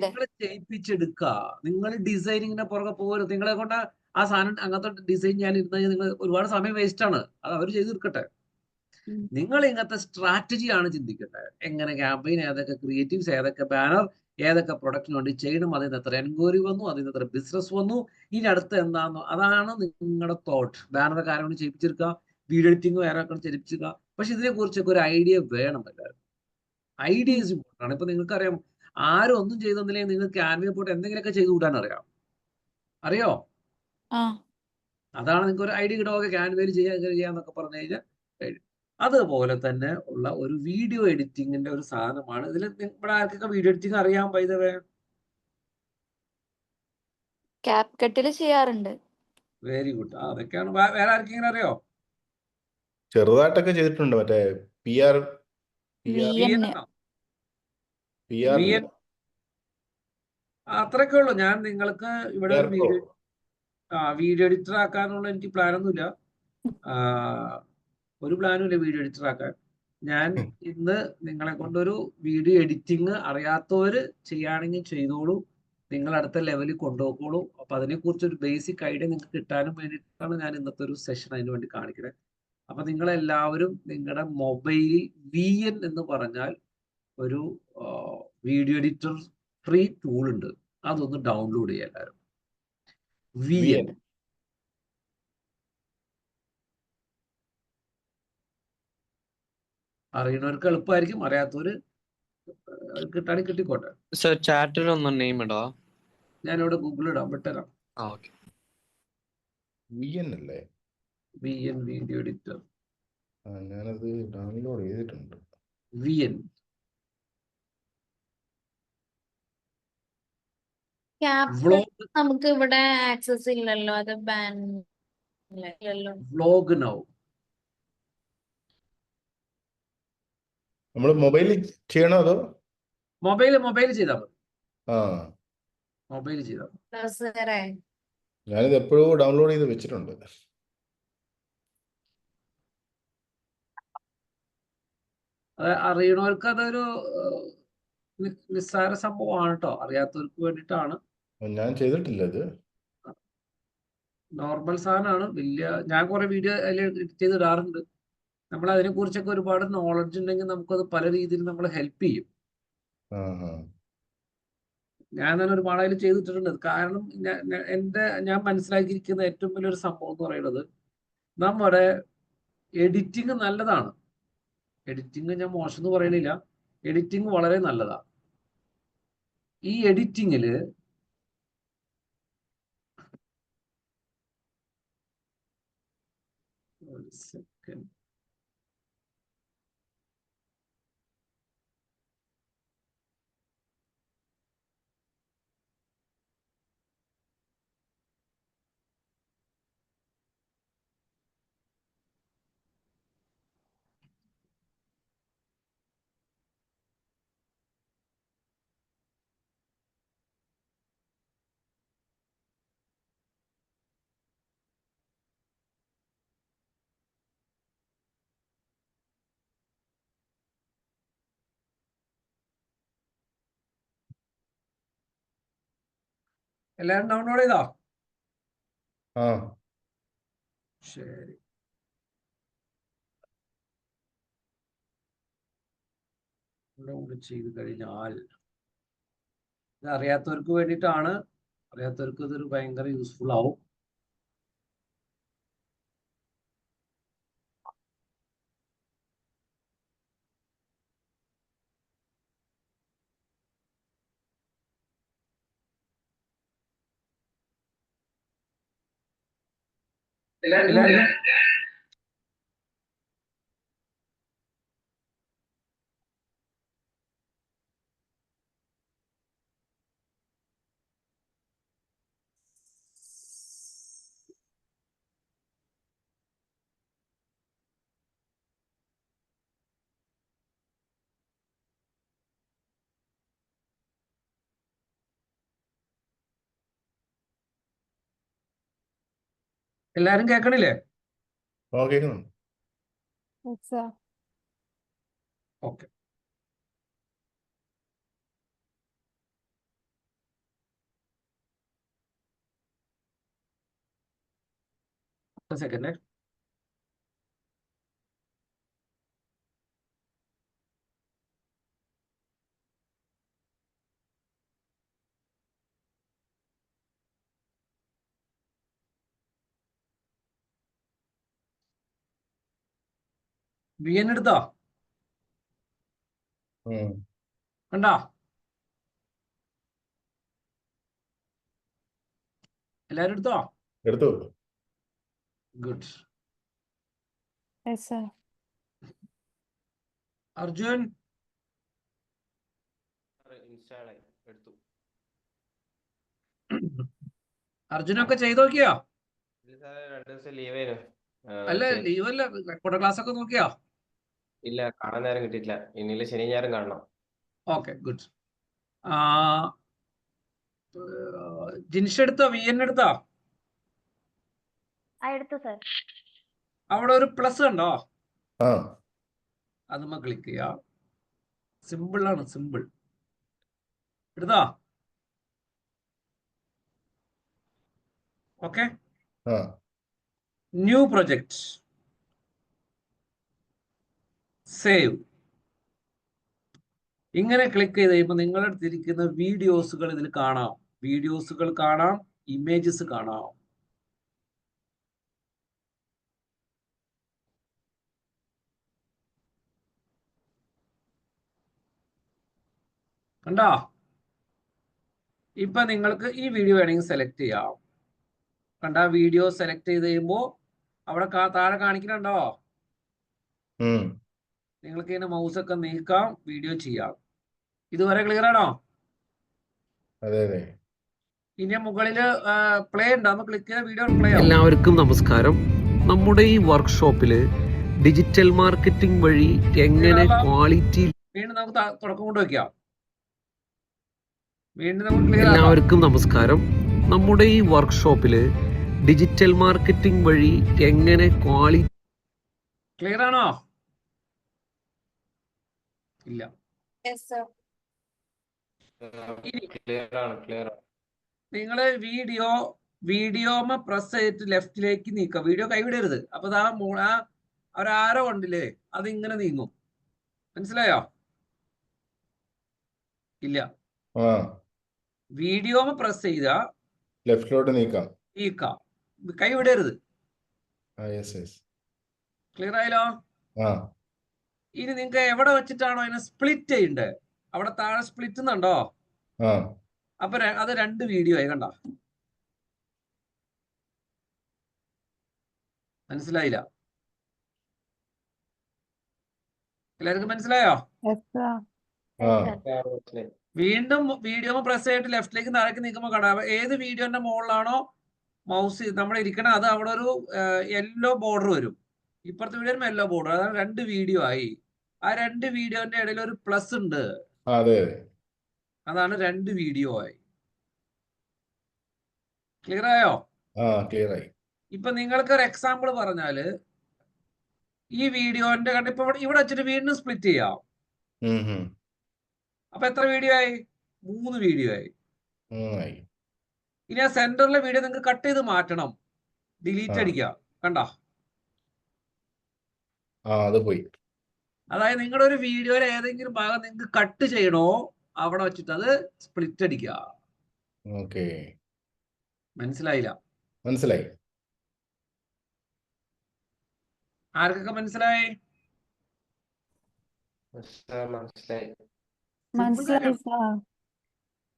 നിങ്ങൾ ചെയ്യിപ്പിച്ചെടുക്കുക. നിങ്ങൾ ഡിസൈനിങ്ങിന്റെ പുറകെ പോകരുത്. നിങ്ങളെ കൊണ്ട് ആ സാധനം അങ്ങനത്തെ ഡിസൈൻ ചെയ്യാൻ ഇരുന്നാൽ നിങ്ങൾ ഒരുപാട് സമയം വേസ്റ്റ് ആണ്. അത് അവർ ചെയ്ത് തീർക്കട്ടെ. നിങ്ങൾ ഇങ്ങനത്തെ സ്ട്രാറ്റജിയാണ് ചിന്തിക്കേണ്ടത്. എങ്ങനെ ക്യാമ്പയിൻ, ഏതൊക്കെ ക്രിയേറ്റീവ്സ്, ഏതൊക്കെ ബാനർ, ഏതൊക്കെ പ്രൊഡക്റ്റിന് വേണ്ടി ചെയ്യണം, അതിന് എത്ര എൻക്വയറി വന്നു, അതിന് എത്ര ബിസിനസ് വന്നു, ഇനി അടുത്ത് എന്താണെന്നോ, അതാണ് നിങ്ങളുടെ തോട്ട്. ബാനർ കാര്യം ചെയ്യിപ്പിച്ചെടുക്കുക, വീഡിയോ എഡിറ്റിംഗ് വേറെ ചെയ്യിപ്പിച്ചെടുക്കുക. പക്ഷെ ഇതിനെ കുറിച്ചൊക്കെ ഒരു ഐഡിയ വേണം. എല്ലാവരും ഐഡിയസ് ഇമ്പോർട്ടൻ്റ് ആണ്. ഇപ്പൊ നിങ്ങൾക്കറിയാം, ആരും ഒന്നും ചെയ്തെന്നില്ലെങ്കിൽ നിങ്ങൾക്ക് ക്യാൻവയിൽ പോയിട്ട് എന്തെങ്കിലുമൊക്കെ ചെയ്തു കൂട്ടാൻ അറിയോ? അതാണ് നിങ്ങൾക്ക് ഒരു ഐഡിയ കിട്ടുക. ക്യാൻവയിൽ ചെയ്യാന്നൊക്കെ പറഞ്ഞു കഴിഞ്ഞാൽ. അതുപോലെ തന്നെ ഉള്ള ഒരു വീഡിയോ എഡിറ്റിങ്ങിന്റെ ഒരു സാധനമാണ് ഇതിൽ. ഇവിടെ ആർക്കൊക്കെ വീഡിയോ എഡിറ്റിംഗ് അറിയാൻ പൈതവേ? ക്യാപ്കട്ടിൽ ചെയ്യാറുണ്ട്. Very good. അതൊക്കെയാണ്. വേറെ ആർക്കെങ്കിലും അറിയോ? ചെറുതായിട്ടൊക്കെ ചെയ്തിട്ടുണ്ട്. മറ്റേ PR അത്രയൊക്കെ ഉള്ളു. ഞാൻ നിങ്ങൾക്ക് ഇവിടെ ഒരു വീഡിയോ എഡിറ്റർ ആക്കാനുള്ള എനിക്ക് പ്ലാനൊന്നുമില്ല. ഒരു പ്ലാനും ഇല്ല വീഡിയോ എഡിറ്റർ ആക്കാൻ. ഞാൻ ഇന്ന് നിങ്ങളെ കൊണ്ടൊരു വീഡിയോ എഡിറ്റിംഗ് അറിയാത്തവര് ചെയ്യുകയാണെങ്കിൽ ചെയ്തോളൂ, നിങ്ങൾ അടുത്ത ലെവലിൽ കൊണ്ടുപോയിക്കോളൂ. അപ്പൊ അതിനെക്കുറിച്ച് ഒരു ബേസിക് ഐഡിയ നിങ്ങൾക്ക് കിട്ടാനും വേണ്ടിയിട്ടാണ് ഞാൻ ഇന്നത്തെ ഒരു സെഷൻ അതിന് വേണ്ടി കാണിക്കുന്നത്. അപ്പൊ നിങ്ങളെല്ലാവരും നിങ്ങളുടെ മൊബൈലിൽ VN എന്ന് പറഞ്ഞാൽ ഒരു വീഡിയോ എഡിറ്റർ ഫ്രീ ടൂൾ ഉണ്ട്, അതൊന്ന് ഡൗൺലോഡ് ചെയ്യുക എല്ലാവരും. VN അറിയണവർക്ക് എളുപ്പമായിരിക്കും, അറിയാത്തവര് കിട്ടാണെങ്കിൽ കിട്ടിക്കോട്ടെ. സർ ചാറ്റിൽ ഒന്ന് നെയിം ഇടോ? ഞാനിവിടെ ഗൂഗിളിൽ ഇടാം, വിട്ടുതരാം. ഓക്കെ. VN അല്ലേ? VN video editor. ഞാനത് ഡൗൺലോഡ് ചെയ്തിട്ടുണ്ട്. VN വ്ലോഗ് നമുക്ക് ഇവിടെ ആക്സസ് ഇല്ലല്ലോ, അത് ബാൻ ഇല്ലല്ലോ. Vlog now. നമ്മൾ മൊബൈലിൽ ചെയ്യണോ അതോ? മൊബൈൽ ചെയ്താൽ മതി, ആ, മൊബൈൽ ചെയ്താൽ മതി. സാറേ ഞാനിത് എപ്പോഴും ഡൗൺലോഡ് ചെയ്ത് വെച്ചിട്ടുണ്ട്. അത് അറിയണവർക്ക് അതൊരു നിസ്സാര സംഭവമാണ് കേട്ടോ, അറിയാത്തവർക്ക് വേണ്ടിയിട്ടാണ്. ഞാൻ ചെയ്തിട്ടില്ല ഇത്. നോർമൽ സാധനമാണ്. ഞാൻ കുറെ വീഡിയോ അതിൽ എഡിറ്റ് ചെയ്ത് ഇടാറുണ്ട്. നമ്മൾ അതിനെ കുറിച്ചൊക്കെ ഒരുപാട് നോളജ് ഉണ്ടെങ്കിൽ നമുക്കത് പല രീതിയിൽ നമ്മളെ ഹെൽപ്പ് ചെയ്യും. ഞാൻ തന്നെ ഒരുപാട് അതിൽ ചെയ്തിട്ടുണ്ട്. കാരണം ഞാൻ മനസ്സിലാക്കിയിരിക്കുന്ന ഏറ്റവും വലിയൊരു സംഭവം എന്ന് പറയുന്നത്, നമ്മുടെ എഡിറ്റിംഗ് നല്ലതാണ്. എഡിറ്റിംഗ് ഞാൻ മോശം എന്ന് പറയണില്ല, എഡിറ്റിംഗ് വളരെ നല്ലതാണ്. ഈ എഡിറ്റിങ്ങില് ഒരു സെക്കൻഡ്, എല്ലാവരും ഡൗൺലോഡ് ചെയ്തോ? ആ, ശരി. ഡൗൺലോഡ് ചെയ്ത് കഴിഞ്ഞാൽ ഇത് അറിയാത്തവർക്ക് വേണ്ടിയിട്ടാണ്. അറിയാത്തവർക്ക് ഇതൊരു ഭയങ്കര യൂസ്ഫുൾ ആവും. എല്ലാവരും കേൾക്കണില്ലേ? കേൾക്കുന്നുണ്ട്. ഓക്കെ. സെക്കൻഡ്. VN എടുത്തോ? കണ്ടോ? എല്ലാരും എടുത്തോ? എടുത്തു. ഗുഡ്. അർജുൻ എടുത്തു. അർജുനൊക്കെ ചെയ്ത് നോക്കിയോ? 2 ദിവസം ലീവായിരുന്നു. അല്ല ലീവല്ല, റെക്കോർഡ് ക്ലാസ് ഒക്കെ നോക്കിയോ? ഇല്ല, കാണാൻ നേരം കിട്ടിയിട്ടില്ല. ഇനിയില്ല, ശനി ഞായറും കാണണം. Okay, good. ജിൻഷ എടുത്തോ? VN എടുത്തോ? എടുത്തു സർ. അവിടെ ഒരു പ്ലസ് കണ്ടോ? ആ, അതുമ്മ ക്ലിക്ക് ചെയ്യാ. സിമ്പിൾ ആണ്, സിമ്പിൾ. എടുത്തോ? ഓക്കെ. ആ, ന്യൂ പ്രൊജക്ട്, സേവ്. ഇങ്ങനെ ക്ലിക്ക് ചെയ്ത് കഴിയുമ്പോൾ നിങ്ങളുടെ അടുത്തിരിക്കുന്ന വീഡിയോസുകൾ ഇതിൽ കാണാം. വീഡിയോസുകൾ കാണാം, ഇമേജസ് കാണാം. കണ്ടോ? ഇപ്പൊ നിങ്ങൾക്ക് ഈ വീഡിയോ വേണമെങ്കിൽ സെലക്ട് ചെയ്യാം. കണ്ട വീഡിയോ സെലക്ട് ചെയ്ത് കഴിയുമ്പോൾ അവിടെ താഴെ കാണിക്കുന്നുണ്ടോ? നിങ്ങൾക്ക് ഇതിന്റെ മൗസ് ഒക്കെ നീക്കാം, വീഡിയോ ചെയ്യാം. ഇതുവരെ ക്ലിയർ ആണോ? അതെ അതെ. ഇനി മുകളില് പ്ലേ ഉണ്ടോ? ഒന്ന് ക്ലിക്ക് ചെയ്ത വീഡിയോ പ്ലേ ആവും. എല്ലാവർക്കും നമസ്കാരം. നമ്മുടെ ഈ വർക്ക്ഷോപ്പില് ഡിജിറ്റൽ മാർക്കറ്റിംഗ് വഴി എങ്ങനെ ക്വാളിറ്റി വീണ്ടും നമുക്ക് തുടക്കം കൊണ്ട് വെക്കാം. വീണ്ടും നമുക്ക് ക്ലിയർ. എല്ലാവർക്കും നമസ്കാരം. നമ്മുടെ ഈ വർക്ക്ഷോപ്പില് ഡിജിറ്റൽ മാർക്കറ്റിംഗ് വഴി എങ്ങനെ ക്വാളിറ്റി ക്ലിയർ ആണോ? ഇല്ല. ക്ലിയർ ആണ്, ക്ലിയർ ആണ്. നിങ്ങള് വീഡിയോമ പ്രസ് ചെയ്തിട്ട് ലെഫ്റ്റിലേക്ക് നീക്കുക. വീഡിയോ കൈവിടരുത്. അപ്പൊ ആ ഒരാരോ ഉണ്ടല്ലേ, അത് ഇങ്ങനെ നീങ്ങും. മനസ്സിലായോ? ഇല്ല. വീഡിയോമ പ്രസ് ചെയ്ത ലെഫ്റ്റിലോട്ട് നീക്കാം. കൈവിടരുത്. യെസ്. ക്ലിയർ ആയല്ലോ? ഇനി നിങ്ങൾക്ക് എവിടെ വെച്ചിട്ടാണോ അതിനെ സ്പ്ലിറ്റ് ചെയ്യണ്ടേ, അവിടെ താഴെ സ്പ്ലിറ്റ് എന്നുണ്ടോ? അപ്പൊ അത് 2 വീഡിയോ ആയി. കണ്ട? മനസ്സിലായില്ല? എല്ലാവർക്കും മനസ്സിലായോ? വീണ്ടും വീഡിയോ പ്രസ് ചെയ്തിട്ട് ലെഫ്റ്റിലേക്ക് താഴേക്ക് നീക്കുമ്പോൾ കാണാം, ഏത് വീഡിയോന്റെ മുകളിലാണോ മൗസ് നമ്മൾ ഇരിക്കണം, അത് അവിടെ ഒരു യെല്ലോ ബോർഡർ വരും. ഇപ്പുറത്തെ വീഡിയോ യെല്ലോ ബോർഡർ. അതാണ് 2 വീഡിയോ ആയി. ആ 2 വീഡിയോന്റെ ഇടയിൽ ഒരു പ്ലസ് ഉണ്ട്. അതാണ് 2 വീഡിയോ ആയി. ക്ലിയർ ആയോ? ക്ലിയർ ആയി. ഇപ്പൊ നിങ്ങൾക്ക് ഒരു എക്സാമ്പിൾ പറഞ്ഞാല്, ഈ വീഡിയോന്റെ കണ്ട് ഇപ്പൊ ഇവിടെ വെച്ചിട്ട് വീണ്ടും സ്പ്ലിറ്റ് ചെയ്യാം. അപ്പൊ എത്ര വീഡിയോ ആയി? 3 വീഡിയോ ആയി. ഇനി ആ സെന്ററിലെ വീഡിയോ നിങ്ങൾക്ക് കട്ട് ചെയ്ത് മാറ്റണം. ഡിലീറ്റ് അടിക്കുക. കണ്ടോ? അത് പോയി. അതായത് നിങ്ങളുടെ ഒരു വീഡിയോയിൽ ഏതെങ്കിലും ഭാഗം നിങ്ങൾക്ക് കട്ട് ചെയ്യണോ, അവിടെ വെച്ചിട്ട് അത് സ്പ്ലിറ്റ് അടിക്കുക. മനസ്സിലായില്ല? മനസ്സിലായി. ആർക്കൊക്കെ മനസ്സിലായി?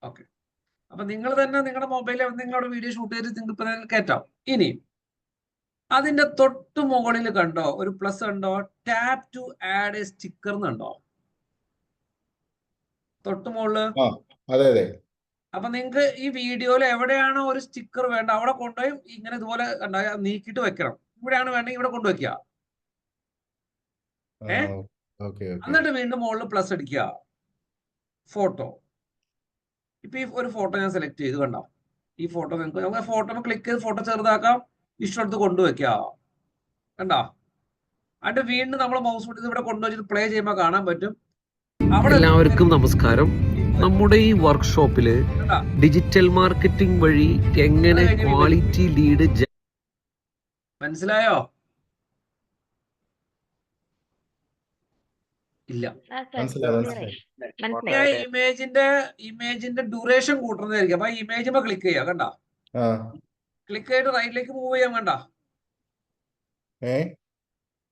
ഓക്കെ. അപ്പൊ നിങ്ങൾ തന്നെ നിങ്ങളുടെ മൊബൈലിൽ നിങ്ങളുടെ വീഡിയോ ഷൂട്ട് ചെയ്ത് നിങ്ങൾക്ക് കയറ്റാം. ഇനി അതിന്റെ തൊട്ട് മുകളിൽ കണ്ടോ ഒരു പ്ലസ് കണ്ടോ? Tap to add a sticker എന്നുണ്ടോ? തൊട്ട് മുകളില്. അതെ. അപ്പൊ നിങ്ങൾക്ക് ഈ വീഡിയോയിൽ എവിടെയാണോ ഒരു സ്റ്റിക്കർ വേണ്ട അവിടെ കൊണ്ടുപോയി ഇങ്ങനെ ഇതുപോലെ നീക്കിയിട്ട് വെക്കണം. ഇവിടെയാണ് വേണ്ടെങ്കിൽ ഇവിടെ കൊണ്ടുവയ്ക്കുക. എന്നിട്ട് വീണ്ടും മുകളിൽ പ്ലസ് അടിക്കുക. ഫോട്ടോ. ഇപ്പൊ ഈ ഒരു ഫോട്ടോ ഞാൻ സെലക്ട് ചെയ്ത്. കണ്ടോ? ഈ ഫോട്ടോ നമുക്ക് ഫോട്ടോ ക്ലിക്ക് ചെയ്ത് ഫോട്ടോ ചെറുതാക്കാം, ഇഷ്ടമെടുത്ത് കൊണ്ടുവയ്ക്കാം. കണ്ടോ? എന്നിട്ട് വീണ്ടും നമ്മൾ മൗസ് കൊണ്ട് ഇവിടെ കൊണ്ടുവച്ചിട്ട് പ്ലേ ചെയ്യുമ്പോൾ കാണാൻ പറ്റും. എല്ലാവർക്കും നമസ്കാരം. നമ്മുടെ ഈ വർക്ക്ഷോപ്പില് ഡിജിറ്റൽ മാർക്കറ്റിംഗ് വഴി എങ്ങനെ ക്വാളിറ്റി ലീഡ്. മനസ്സിലായോ? ഇല്ല. ഇമേജിന്റെ ഡ്യൂറേഷൻ കൂട്ടുന്നതായിരിക്കും. അപ്പൊ ഇമേജ് ക്ലിക്ക് ചെയ്യാം. കണ്ട? ക്ലിക്ക് ചെയ്തിട്ട് റൈറ്റിലേക്ക് മൂവ് ചെയ്യാൻ. കണ്ട?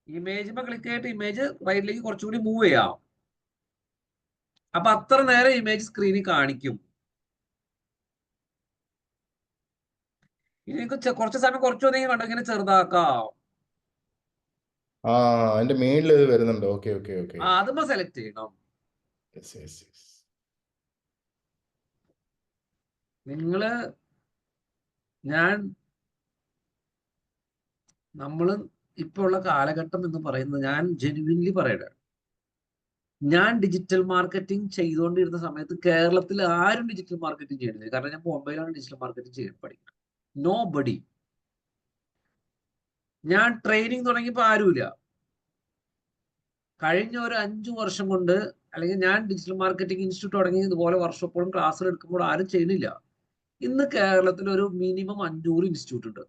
ഇമേജ് ക്ലിക്ക് ചെയ്തിട്ട് ഇമേജ് റൈറ്റിലേക്ക് കുറച്ചുകൂടി മൂവ് ചെയ്യാം. അപ്പൊ അത്ര നേരം ഇമേജ് സ്ക്രീനിൽ കാണിക്കും. ഇനി കുറച്ച് സമയം കുറച്ചു കണ്ടോ ഇങ്ങനെ ചെറുതാക്കാം. അതിന്റെ മേളിൽ വരുന്നുണ്ട്. അതുമ്പോ സെലക്ട് ചെയ്യണം. നമ്മള് ഇപ്പൊ ഉള്ള കാലഘട്ടം എന്ന് പറയുന്നത്, ഞാൻ ജെനുവിൻലി പറയട്ടെ, ഞാൻ ഡിജിറ്റൽ മാർക്കറ്റിംഗ് ചെയ്തുകൊണ്ടിരുന്ന സമയത്ത് കേരളത്തിൽ ആരും ഡിജിറ്റൽ മാർക്കറ്റിംഗ് ചെയ്യുന്നില്ല. കാരണം ഞാൻ ബോംബെയിലാണ് ഡിജിറ്റൽ മാർക്കറ്റിംഗ് ചെയ്യാൻ പഠിക്കുന്നത്. No buddy. ഞാൻ ട്രെയിനിങ് തുടങ്ങിയപ്പോൾ ആരുമില്ല. കഴിഞ്ഞ ഒരു 5 വർഷം കൊണ്ട്, അല്ലെങ്കിൽ ഞാൻ ഡിജിറ്റൽ മാർക്കറ്റിംഗ് ഇൻസ്റ്റിറ്റ്യൂട്ട് തുടങ്ങി ഇതുപോലെ വർക്ക്ഷോപ്പുകളും ക്ലാസ്സുകൾ എടുക്കുമ്പോൾ ആരും ചെയ്യുന്നില്ല. ഇന്ന് കേരളത്തിൽ ഒരു മിനിമം 500 ഇൻസ്റ്റിറ്റ്യൂട്ട് ഉണ്ട്.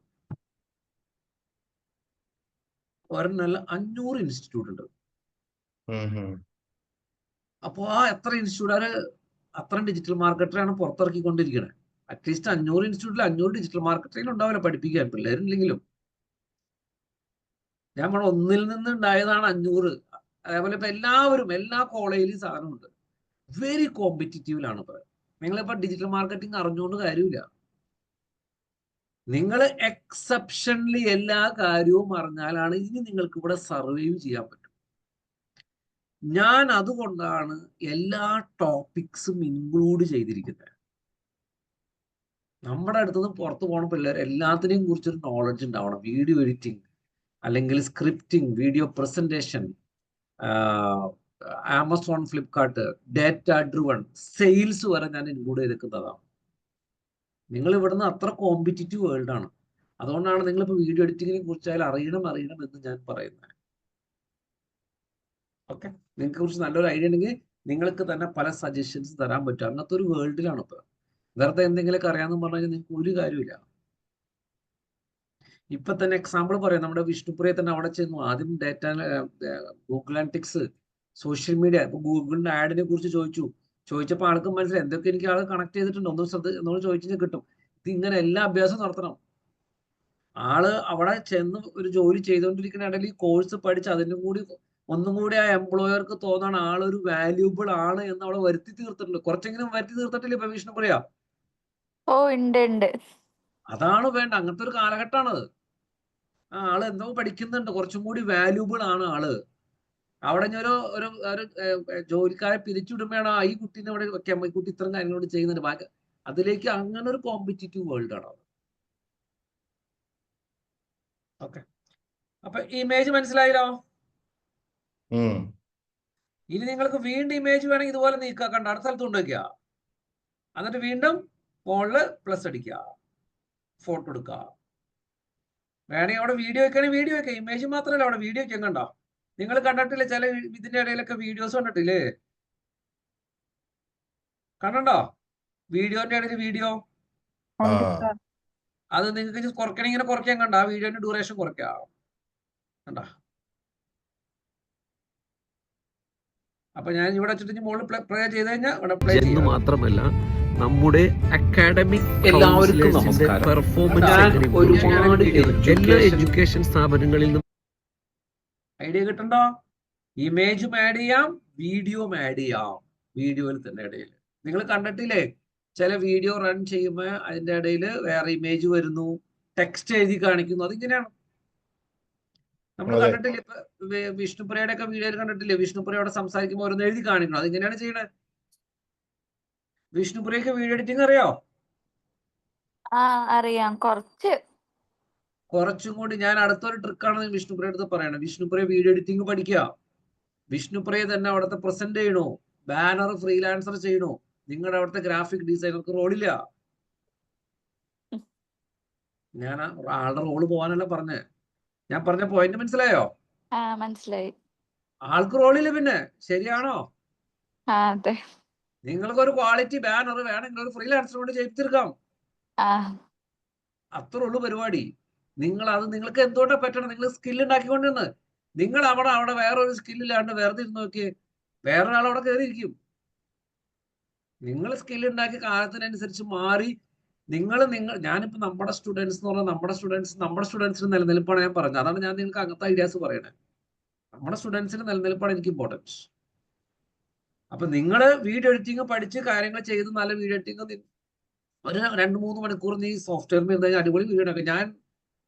ഒരെണ്ണല്ല 500 ഇൻസ്റ്റിറ്റ്യൂട്ട് ഉണ്ട്. അപ്പോ എത്ര ഇൻസ്റ്റിറ്റ്യൂട്ടുകാര് അത്രയും ഡിജിറ്റൽ മാർക്കറ്ററാണ് പുറത്തിറക്കിക്കൊണ്ടിരിക്കുന്നത്. അറ്റ്ലീസ്റ്റ് 500 ഇൻസ്റ്റിറ്റ്യൂട്ടിൽ 500 ഡിജിറ്റൽ മാർക്കറ്റിംഗ് ഉണ്ടാവില്ല പഠിപ്പിക്കാൻ, പിള്ളേരില്ലെങ്കിലും. ഞാൻ ഒന്നിൽ നിന്ന് ഉണ്ടായതാണ് 500. അതേപോലെ ഇപ്പൊ എല്ലാ കോളേജിലും സാധനമുണ്ട്. വെരി കോമ്പറ്റിറ്റീവിലാണ് ഇപ്പൊ. നിങ്ങളിപ്പോ ഡിജിറ്റൽ മാർക്കറ്റിംഗ് അറിഞ്ഞുകൊണ്ട് കാര്യമില്ല. നിങ്ങൾ എക്സെപ്ഷനലി എല്ലാ കാര്യവും അറിഞ്ഞാലാണ് ഇനി നിങ്ങൾക്ക് ഇവിടെ സർവൈവ് ചെയ്യാൻ പറ്റും. ഞാൻ അതുകൊണ്ടാണ് എല്ലാ ടോപ്പിക്സും ഇൻക്ലൂഡ് ചെയ്തിരിക്കുന്നത്. നമ്മുടെ അടുത്തുനിന്ന് പുറത്തു പോകണ പിള്ളേർ എല്ലാത്തിനെയും കുറിച്ചൊരു നോളജ് ഉണ്ടാവണം. വീഡിയോ എഡിറ്റിംഗ്, അല്ലെങ്കിൽ scripting, video presentation, Amazon, Flipkart, data driven, sales വരെ ഞാൻ ഇൻക്ലൂഡ് ചെയ്തിരിക്കുന്നതാണ്. നിങ്ങൾ ഇവിടുന്ന് അത്ര കോമ്പറ്റിറ്റീവ് വേൾഡാണ്. അതുകൊണ്ടാണ് നിങ്ങളിപ്പോൾ വീഡിയോ എഡിറ്റിങ്ങിനെ കുറിച്ചായാലും അറിയണം എന്ന് ഞാൻ പറയുന്നത്. ഓക്കെ, നിങ്ങൾക്ക് കുറിച്ച് നല്ലൊരു ഐഡിയ ഉണ്ടെങ്കിൽ നിങ്ങൾക്ക് തന്നെ പല സജഷൻസ് തരാൻ പറ്റും. അങ്ങനത്തെ ഒരു വേൾഡിലാണ് ഇപ്പോൾ. വെറുതെ എന്തെങ്കിലുമൊക്കെ അറിയാമെന്ന് പറഞ്ഞു കഴിഞ്ഞാൽ നിങ്ങൾക്ക് ഒരു കാര്യമില്ല. ഇപ്പൊ തന്നെ എക്സാമ്പിൾ പറയാം, നമ്മുടെ വിഷ്ണുപ്രിയ തന്നെ അവിടെ ചെന്നു. ആദ്യം ഡേറ്റ, ഗൂഗിൾ ആനലിറ്റിക്സ്, സോഷ്യൽ മീഡിയ. ഇപ്പൊ ഗൂഗിളിന്റെ ആഡിനെ കുറിച്ച് ചോദിച്ചപ്പോൾ ആൾക്ക് മനസ്സിലായി എന്തൊക്കെ എനിക്ക് ആൾ കണക്ട് ചെയ്തിട്ടുണ്ട്. ഒന്നും ചോദിച്ചാൽ കിട്ടും. ഇത് ഇങ്ങനെ എല്ലാ അഭ്യാസവും നടത്തണം. ആള് അവിടെ ചെന്ന് ഒരു ജോലി ചെയ്തുകൊണ്ടിരിക്കുന്ന ഇടയിൽ ഈ കോഴ്സ് പഠിച്ച് ഒന്നും കൂടി ആ എംപ്ലോയർക്ക് തോന്നാണ് ആളൊരു വാല്യൂബിൾ ആണ് എന്ന് അവിടെ വരുത്തി തീർത്തിട്ടുണ്ട്. കുറച്ചെങ്കിലും വരുത്തി തീർത്തിട്ടില്ല ഇപ്പൊ വിഷ്ണുപ്രിയ? ഓ ഉണ്ട്. അതാണ് വേണ്ട, അങ്ങനത്തെ ഒരു കാലഘട്ടമാണത്. ആ ആള് എന്തോ പഠിക്കുന്നുണ്ട്, കുറച്ചും കൂടി വാല്യൂബിൾ ആണ് ആള്. അവിടെ ഒരു ജോലിക്കാരെ പിരിച്ചുവിടുമ്പോഴാണ് ഈ കുട്ടീനെ ഇവിടെ വെക്കാൻ, ഈ കുട്ടി ഇത്രയും കാര്യങ്ങളോട് ചെയ്യുന്നുണ്ട്. ബാക്കി അതിലേക്ക് അങ്ങനെ ഒരു കോമ്പറ്റിറ്റീവ് വേൾഡ് ആണ്. ഓക്കെ, അപ്പൊ ഇമേജ് മനസ്സിലായല്ലോ. ഇനി നിങ്ങൾക്ക് വീണ്ടും ഇമേജ് വേണമെങ്കിൽ ഇതുപോലെ നീക്കാക്കണ്ട, അടുത്ത സ്ഥലത്ത് കൊണ്ടുവയ്ക്കുക. എന്നിട്ട് വീണ്ടും ഫോണില് പ്ലസ് അടിക്കുക, ഫോട്ടോ എടുക്കുക. വേണമെങ്കിൽ അവിടെ വീഡിയോ വെക്കുകയാണെങ്കിൽ വീഡിയോ വെക്കുക. ഇമേജ് മാത്രമല്ല, അവിടെ വീഡിയോ വെക്കാൻ കണ്ടോ? നിങ്ങൾ കണ്ടിട്ടില്ലേ ചില ഇതിന്റെ ഇടയിലൊക്കെ വീഡിയോസ് കണ്ടിട്ടില്ലേ? കണ്ടോ വീഡിയോന്റെ ഇടയിൽ വീഡിയോ? അത് നിങ്ങൾക്ക് കുറയ്ക്കണമെങ്കിൽ ഇങ്ങനെ കുറയ്ക്കാൻ കണ്ട, ആ വീഡിയോന്റെ ഡ്യൂറേഷൻ കുറയ്ക്കാം. കണ്ടോ? അപ്പൊ ഞാൻ ഇവിടെ വെച്ചിട്ട് മുകളിൽ പ്ലേ ചെയ്ത് കഴിഞ്ഞാൽ ഇവിടെ പ്ലേ എന്ന് മാത്രമല്ല നമ്മുടെ അക്കാഡമിക് എല്ലാവർക്കും നമസ്കാരം. പെർഫോമൻസ് ഒരുപാട് എല്ലാ എഡ്യൂക്കേഷൻ സ്ഥാപനങ്ങളിൽ നിന്നും ഐഡിയ കിട്ടണ്ടോ? ഇമേജും ആഡ് ചെയ്യാം, വീഡിയോയും ആഡ് ചെയ്യാം. വീഡിയോയിൽ തന്നെ ഇടയിൽ നിങ്ങൾ കണ്ടിട്ടില്ലേ, ചില വീഡിയോ റൺ ചെയ്യുമ്പോൾ അതിന്റെ ഇടയിൽ വേറെ ഇമേജ് വരുന്നു, ടെക്സ്റ്റ് എഴുതി കാണിക്കുന്നു. അതിങ്ങനെയാണ് നമ്മൾ കണ്ടിട്ടില്ലേ? ഇപ്പൊ വിഷ്ണുപ്രിയയുടെ ഒക്കെ വീഡിയോയിൽ കണ്ടിട്ടില്ലേ, വിഷ്ണുപ്രിയയോടെ സംസാരിക്കുമ്പോൾ ഓരോന്ന് എഴുതി കാണിക്കണം. അതിങ്ങനെയാണ് ചെയ്യണത്. വിഷ്ണുപ്രിയക്ക് വീഡിയോ എഡിറ്റിംഗ് അറിയോ? അറിയാം, കുറച്ചും കൂടി ഞാൻ അടുത്തൊരു ട്രിക്കാണ് വിഷ്ണുപ്രിയ അടുത്ത് പറയണത്. വിഷ്ണുപ്രിയ വീഡിയോ എഡിറ്റിംഗ് പഠിക്കുക. വിഷ്ണുപ്രിയ തന്നെ അവിടുത്തെ പ്രസന്റ് ചെയ്യണോ, ബാനർ ഫ്രീലാൻസർ ചെയ്യണോ. നിങ്ങളുടെ അവിടുത്തെ ഗ്രാഫിക് ഡിസൈനർക്ക് റോളില്ല. ഞാൻ ആളുടെ റോള് പോകാനല്ല പറഞ്ഞേ. ഞാൻ പറഞ്ഞ പോയിന്റ് മനസ്സിലായോ? മനസ്സിലായി. ആൾക്ക് റോളില്ല പിന്നെ, ശരിയാണോ? അതെ. നിങ്ങൾക്ക് ഒരു ക്വാളിറ്റി ബാനർ വേണമെങ്കിൽ ഒരു ഫ്രീലാൻസർ കൊണ്ട് ചെയ്തിരിക്കാം. അത്രേ ഉള്ളൂ പരിപാടി. നിങ്ങൾക്ക് എന്തുകൊണ്ടാ പറ്റണം? നിങ്ങൾ സ്കിൽ ഉണ്ടാക്കിക്കൊണ്ടിരുന്നത്. നിങ്ങൾ അവിടെ വേറൊരു സ്കില്ലില്ലാണ്ട് വെറുതെ ഇരുന്ന് നോക്കിയേ, വേറൊരാൾ അവിടെ കയറിയിരിക്കും. നിങ്ങൾ സ്കിൽ ഉണ്ടാക്കി കാലത്തിനനുസരിച്ച് മാറി ഞാനിപ്പോ നമ്മുടെ സ്റ്റുഡൻസ് എന്ന് പറഞ്ഞാൽ നമ്മുടെ സ്റ്റുഡൻസിന് നിലനിൽപ്പാണ് ഞാൻ പറഞ്ഞത്. അതാണ് ഞാൻ നിങ്ങൾക്ക് അങ്ങനത്തെ ഐഡിയാസ് പറയണേ. നമ്മുടെ സ്റ്റുഡൻസിന് നിലനിൽപ്പാണ് എനിക്ക് ഇമ്പോർട്ടൻസ്. അപ്പൊ നിങ്ങൾ വീഡിയോ എഡിറ്റിംഗ് പഠിച്ച് കാര്യങ്ങൾ ചെയ്ത് നല്ല വീഡിയോ എഡിറ്റിംഗ് ഒരു 2-3 മണിക്കൂർ നീ സോഫ്റ്റ്വെയറിൽ ഇരുന്ന് കഴിഞ്ഞാൽ അടിപൊളി വീഡിയോ ഉണ്ടാക്കും. ഞാൻ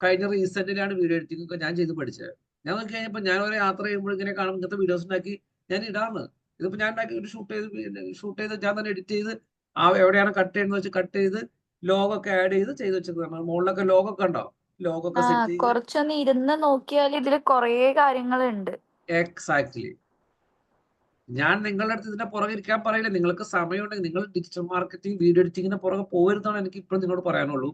കഴിഞ്ഞ റീസെന്റിലാണ് വീഡിയോ എഡിറ്റിംഗ് ഒക്കെ ഞാൻ ചെയ്ത് പഠിച്ചത്. ഞാൻ നോക്കി കഴിഞ്ഞപ്പോൾ ഞാൻ ഒരു യാത്ര ചെയ്യുമ്പോൾ ഇങ്ങനെ കാണുമ്പോൾ ഇങ്ങനത്തെ വീഡിയോസ് ഉണ്ടാക്കി ഞാൻ ഇടാന്ന്. ഇതിപ്പോ ഞാൻ ഉണ്ടാക്കി ഒരു ഷൂട്ട് ചെയ്ത് ഞാൻ തന്നെ എഡിറ്റ് ചെയ്ത് എവിടെയാണ് കട്ട് ചെയ്യുന്നത് വെച്ച് കട്ട് ചെയ്ത് ലോഗോ ഒക്കെ ആഡ് ചെയ്ത് വെച്ചതാണ്. മുകളിലൊക്കെ ലോഗോ ഒക്കെ ഉണ്ടോ? ലോഗോ ഒക്കെ സെറ്റ് ചെയ്ത് കുറച്ചൊന്ന് ഇരുന്ന് നോക്കിയാൽ ഇതിൽ കുറേ കാര്യങ്ങളുണ്ട്. എക്സാക്ട്ലി. ഞാൻ നിങ്ങളുടെ അടുത്ത് ഇതിന്റെ പുറകെ ഇരിക്കാൻ പറയില്ല. നിങ്ങൾക്ക് സമയമുണ്ടെങ്കിൽ നിങ്ങൾ ഡിജിറ്റൽ മാർക്കറ്റിംഗ്, വീഡിയോ എഡിറ്റിങ്ങിന്റെ പുറകെ പോകരുതാണ് എനിക്ക് ഇപ്പോഴും നിങ്ങളോട് പറയാനുള്ളൂ.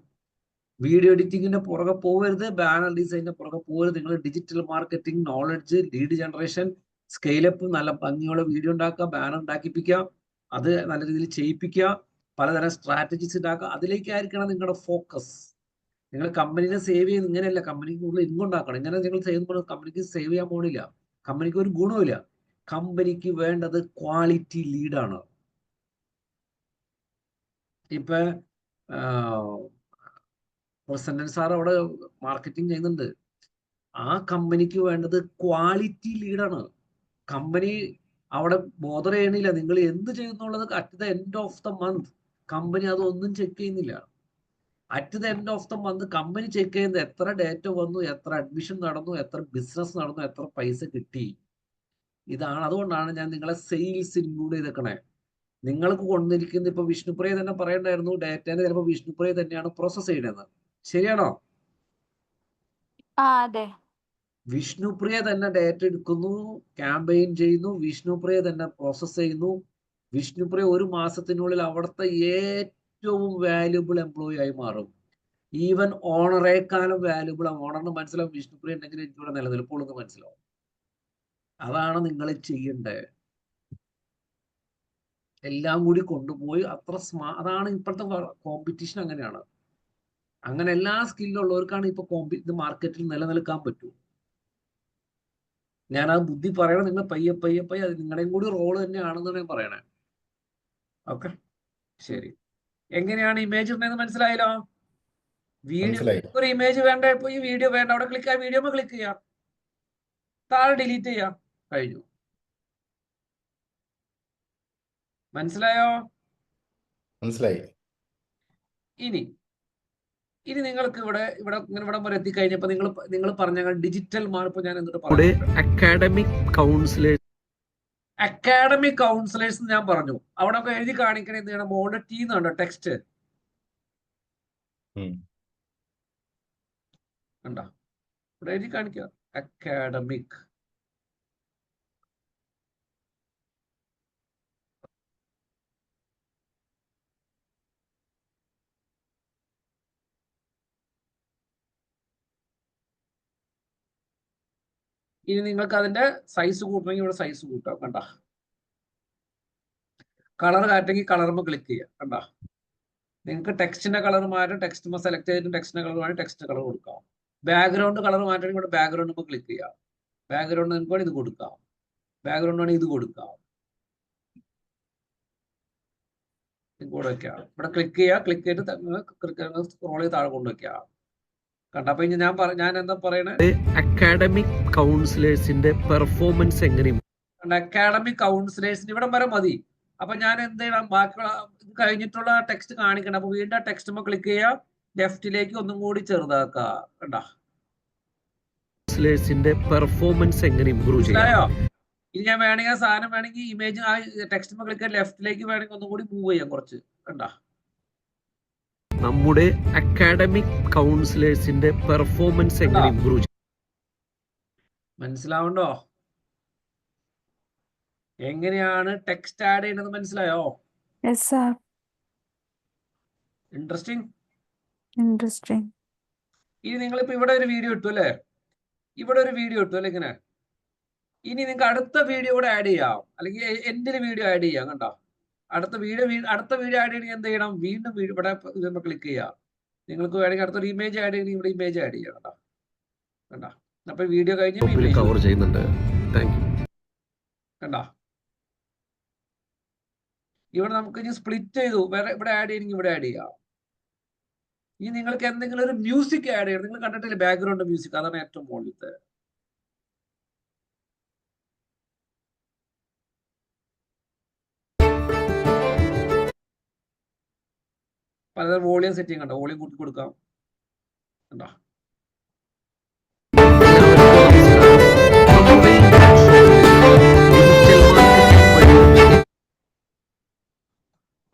വീഡിയോ എഡിറ്റിങ്ങിന്റെ പുറകെ പോകരുത്, ബാനർ ഡിസൈനിന്റെ പുറകെ പോകരുത്. നിങ്ങൾ digital marketing knowledge, lead generation, scale up, നല്ല ഭംഗിയുള്ള വീഡിയോ ഉണ്ടാക്കുക, ബാനർ ഉണ്ടാക്കിപ്പിക്കുക, അത് നല്ല രീതിയിൽ ചെയ്യിപ്പിക്കുക, പലതരം സ്ട്രാറ്റജീസ് ഉണ്ടാക്കുക. അതിലേക്കായിരിക്കണം നിങ്ങളുടെ ഫോക്കസ്. നിങ്ങൾ കമ്പനിനെ സേവ് ചെയ്യുന്ന ഇങ്ങനെയല്ല, കമ്പനിക്ക് കൂടുതൽ ഇൻകം ഉണ്ടാക്കണം. ഇങ്ങനെ നിങ്ങൾ ചെയ്യുമ്പോൾ കമ്പനിക്ക് സേവ് ചെയ്യാൻ പോകണില്ല, കമ്പനിക്ക് ഒരു ഗുണമില്ല. കമ്പനിക്ക് വേണ്ടത് ക്വാളിറ്റി ലീഡാണ്. ഇപ്പൊ പ്രസിഡന്റ് സാർ അവിടെ മാർക്കറ്റിംഗ് ചെയ്യുന്നുണ്ട്. ആ കമ്പനിക്ക് വേണ്ടത് ക്വാളിറ്റി ലീഡാണ്. കമ്പനി അവിടെ ബോധർ ചെയ്യണില്ല നിങ്ങൾ എന്ത് ചെയ്യുന്നുള്ളത് at the end of the month company അതൊന്നും ചെക്ക് ചെയ്യുന്നില്ല. At the end of the month company check ചെയ്യുന്നത് എത്ര ഡേറ്റ വന്നു, എത്ര അഡ്മിഷൻ നടന്നു, എത്ര ബിസിനസ് നടന്നു, എത്ര പൈസ കിട്ടി. ഇതാണ്, അതുകൊണ്ടാണ് ഞാൻ നിങ്ങളെ സെയിൽസ് ഇൻക്ലൂഡ് ചെയ്തേക്കണേ. നിങ്ങൾക്ക് കൊണ്ടിരിക്കുന്ന ഇപ്പൊ വിഷ്ണുപ്രിയ തന്നെ പറയണ്ടായിരുന്നു, ഡേറ്റേനെ ചിലപ്പോൾ വിഷ്ണുപ്രിയ തന്നെയാണ് പ്രോസസ് ചെയ്യണത്. ശരിയാണോ? ആ അതെ. വിഷ്ണുപ്രിയ തന്നെ ഡേറ്റ എടുക്കുന്നു, ക്യാമ്പയിൻ ചെയ്യുന്നു, വിഷ്ണുപ്രിയ തന്നെ പ്രോസസ് ചെയ്യുന്നു. വിഷ്ണുപ്രിയ ഒരു മാസത്തിനുള്ളിൽ അവിടുത്തെ ഏറ്റവും വാല്യുബിൾ എംപ്ലോയി ആയി മാറും. Even ഓണറേക്കാളും valuable. ഓണറിന് മനസ്സിലാവും വിഷ്ണുപ്രിയ ഉണ്ടെങ്കിൽ എനിക്കിവിടെ നിലനിൽപ്പുള്ളൂ മനസ്സിലാവും. അതാണ് നിങ്ങൾ ചെയ്യേണ്ടത്. എല്ലാം കൂടി കൊണ്ടുപോയി അത്ര അതാണ് ഇപ്പോഴത്തെ കോമ്പറ്റീഷൻ. അങ്ങനെയാണ്. അങ്ങനെ എല്ലാ സ്കില്ലുള്ളവർക്കാണ് ഇപ്പൊ ഇത് മാർക്കറ്റിൽ നിലനിൽക്കാൻ പറ്റൂ. ഞാൻ ആ ബുദ്ധി പറയണം, നിങ്ങൾ പയ്യെ പയ്യെ പയ്യെ അത് നിങ്ങളുടെയും കൂടി റോള് തന്നെയാണെന്നാണ് ഞാൻ പറയണേ. ഓക്കെ, ശരി. എങ്ങനെയാണ് ഇമേജ് ഉണ്ടെന്ന് മനസ്സിലായല്ലോ? വീഡിയോ മനസ്സിലായി. ഒരു ഇമേജ് വേണ്ട, ഇപ്പൊ ഈ വീഡിയോ വേണ്ട, അവിടെ ക്ലിക്ക് ചെയ്യാം, വീഡിയോ ക്ലിക്ക് ചെയ്യാം, താഴെ ഡിലീറ്റ് ചെയ്യാം, കഴിഞ്ഞു. മനസ്സിലായോ? മനസ്സിലായി. ഇനി നിങ്ങൾക്ക് ഇവിടെ വരെ എത്തിക്കഴിഞ്ഞപ്പോ നിങ്ങൾ പറഞ്ഞ ഡിജിറ്റൽ മാർപ്പ് ഞാൻ എന്നിട്ട് പറയാം. അക്കാഡമിക് കൗൺസിലേഴ്സ് ഞാൻ പറഞ്ഞു. അവിടെ ഒക്കെ എഴുതി കാണിക്കണേ എന്ത് ചെയ്യണം? മോഡ് ടി എന്നുണ്ടോ ടെക്സ്റ്റ് കണ്ടോ? ഇവിടെ എഴുതി കാണിക്കുക അക്കാഡമിക്. ഇനി നിങ്ങൾക്ക് അതിന്റെ സൈസ് കൂട്ടണമെങ്കിൽ ഇവിടെ സൈസ് കൂട്ടാം. കണ്ട, കളർ കാറ്റെങ്കിൽ കളറുമ്പോൾ ക്ലിക്ക് ചെയ്യാം. കണ്ട, നിങ്ങൾക്ക് ടെക്സ്റ്റിന്റെ കളർ മാറ്റാം. ടെക്സ്റ്റ് സെലക്ട് ചെയ്തിട്ട് ടെക്സ്റ്റിന്റെ കളർ മാറ്റി ടെക്സ്റ്റിന്റെ കളർ കൊടുക്കാം. ബാക്ക്ഗ്രൗണ്ട് കളർ മാറ്റണമെങ്കിൽ ഇവിടെ ബാക്ക്ഗ്രൗണ്ട് ക്ലിക്ക് ചെയ്യാം. ബാക്ക്ഗ്രൗണ്ട് നിങ്ങൾക്ക് വേണ്ടി ഇത് കൊടുക്കാം. ബാക്ക്ഗ്രൗണ്ട് വേണമെങ്കിൽ ഇത് കൊടുക്കാം. കൂടെ വെക്കാം. ഇവിടെ ക്ലിക്ക് ചെയ്യുക. ക്ലിക്ക് ചെയ്തിട്ട് സ്ക്രോൾ ചെയ്ത് താഴെ കൊണ്ടുവയ്ക്കാം. കണ്ട, അപ്പൊ ഇനി ഞാൻ എന്താ പറയണേ? അക്കാഡമിക് കൗൺസിലേഴ്സിന്റെ പെർഫോമൻസ് എങ്ങനെയും അക്കാഡമിക് കൗൺസിലേഴ്സിന് ഇവിടം വരെ മതി. അപ്പൊ ഞാൻ എന്ത് ചെയ്യണം? ബാക്കിയുള്ള ഇത് കഴിഞ്ഞിട്ടുള്ള ടെക്സ്റ്റ് കാണിക്കണം. അപ്പൊ വീണ്ടും ആ ടെക്സ്റ്റ് ക്ലിക്ക് ചെയ്യുക, ലെഫ്റ്റിലേക്ക് ഒന്നും കൂടി ചെറുതാക്കുക. കണ്ട, കൗൺസിലേഴ്സിന്റെ പെർഫോമൻസ് എങ്ങനെ ഇംപ്രൂവ് ചെയ്യാം? ഇനി ഞാൻ വേണമെങ്കിൽ ആ സാധനം വേണമെങ്കിൽ ഇമേജ് ആ ടെക്സ്റ്റ് ക്ലിക്ക് ലെഫ്റ്റിലേക്ക് വേണമെങ്കിൽ ഒന്നും കൂടി മൂവ് ചെയ്യാം കുറച്ച്. കണ്ട, നമ്മുടെ അക്കാഡമിക് കൗൺസിലേഴ്സിന്റെ പെർഫോമൻസ് എങ്ങനെ ഇംപ്രൂവ് ചെയ്യാം? മനസ്സിലാവുണ്ടോ? എങ്ങനെയാണ് ടെക്സ്റ്റ് ആഡ് ചെയ്യുന്നത് മനസ്സിലായോ? ഇൻട്രസ്റ്റിംഗ്. ഇനി നിങ്ങളിപ്പോ ഇവിടെ ഒരു വീഡിയോ ഇട്ടു അല്ലേ? ഇവിടെ ഒരു വീഡിയോ ഇട്ടു അല്ലെ? ഇങ്ങനെ ഇനി നിങ്ങൾക്ക് അടുത്ത വീഡിയോ കൂടെ ആഡ് ചെയ്യാം, അല്ലെങ്കിൽ എൻഡിൽ വീഡിയോ ആഡ് ചെയ്യാം. കണ്ടോ, അടുത്ത വീഡിയോ ആഡ് ചെയ്യണമെങ്കിൽ എന്ത് ചെയ്യണം? വീണ്ടും ഇവിടെ ക്ലിക്ക് ചെയ്യാം. നിങ്ങൾക്ക് വേണമെങ്കിൽ അടുത്തൊരു ഇമേജ് ആഡ് ചെയ്യണമെങ്കിൽ ഇവിടെ ഇമേജ് ആഡ് ചെയ്യാം. കണ്ടോ, കണ്ടോ, അപ്പൊ വീഡിയോ കഴിഞ്ഞ് കവർ ചെയ്യുന്നുണ്ട്. Thank you. കണ്ടോ, ഇവിടെ നമുക്ക് ഇനി സ്പ്ലിറ്റ് ചെയ്തു. ഇവിടെ ആഡ് ചെയ്യണമെങ്കിൽ ഇവിടെ ആഡ് ചെയ്യാം. ഇനി നിങ്ങൾക്ക് എന്തെങ്കിലും ഒരു മ്യൂസിക് ആഡ് ചെയ്യണം. നിങ്ങൾ കണ്ടിട്ടില്ലേ ബാക്ക്ഗ്രൗണ്ട് മ്യൂസിക്? അതാണ് ഏറ്റവും മുകളിലത്തെ. പലതരം വോളിയം സെറ്റിംഗ് കണ്ടോ? വോളിയം കൂട്ടി കൊടുക്കാം. കണ്ടോ,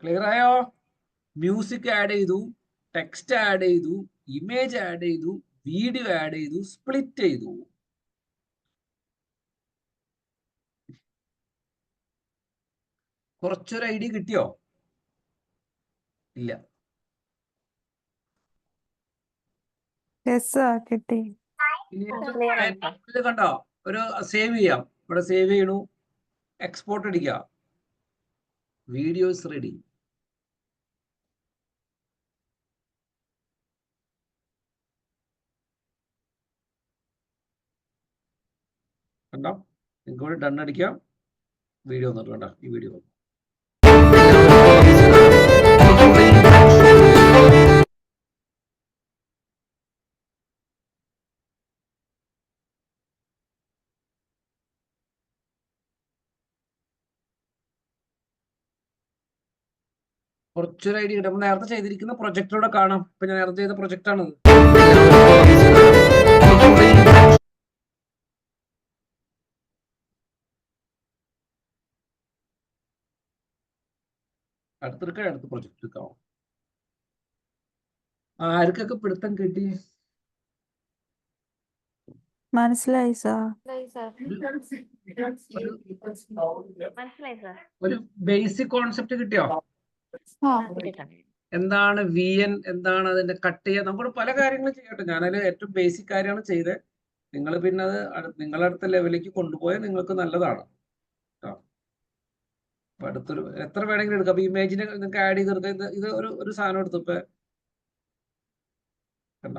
ക്ലിയർ ആയോ? മ്യൂസിക് ആഡ് ചെയ്തു, ടെക്സ്റ്റ് ആഡ് ചെയ്തു, ഇമേജ് ആഡ് ചെയ്തു, വീഡിയോ ആഡ് ചെയ്തു, സ്പ്ലിറ്റ് ചെയ്തു. കുറച്ചൊരു ഐഡിയ കിട്ടിയോ? ഇല്ല. കിട്ടി. ഇത് കണ്ടോ? ഒരു സേവ് ചെയ്യാം. ഇവിടെ സേവ് ചെയ്യണു, എക്സ്പോർട്ട് അടിക്കുക. Video is ready. കണ്ടോ? നിങ്ങൾക്ക് ഇവിടെ ഡൺ അടിക്കാം. വീഡിയോ വന്നിട്ട് കണ്ടോ? ഈ വീഡിയോ കുറച്ചൊരു ഐഡിയ കിട്ടും. നമ്മൾ നേരത്തെ ചെയ്തിരിക്കുന്ന പ്രൊജക്റ്റിലൂടെ കാണാം. ഇപ്പൊ ഞാൻ നേരത്തെ ചെയ്ത പ്രൊജക്റ്റ് ആണ്. അടുത്ത പ്രൊജക്റ്റ് എടുക്കാം. ആർക്കൊക്കെ പിടുത്തം കിട്ടി? മനസ്സിലായി സാർ. ഒരു ബേസിക് കോൺസെപ്റ്റ് കിട്ടിയോ? എന്താണ് VN, എന്താണ് അതിന്റെ കട്ട് ചെയ്യുക? നമുക്ക് പല കാര്യങ്ങളും ചെയ്യട്ടെ. ഞാനതിൽ ഏറ്റവും ബേസിക് കാര്യമാണ് ചെയ്തത്. നിങ്ങൾ പിന്നെ അത് നിങ്ങളുടെ അടുത്ത ലെവലിലേക്ക് കൊണ്ടുപോയാൽ നിങ്ങൾക്ക് നല്ലതാണ്. അപ്പൊ അടുത്തൊരു എത്ര വേണമെങ്കിലും എടുക്കാം. അപ്പൊ ഇമേജിനെ നിങ്ങൾക്ക് ആഡ് ചെയ്തെടുക്കാം. ഇത് ഒരു സാധനം എടുത്തപ്പോ കണ്ട.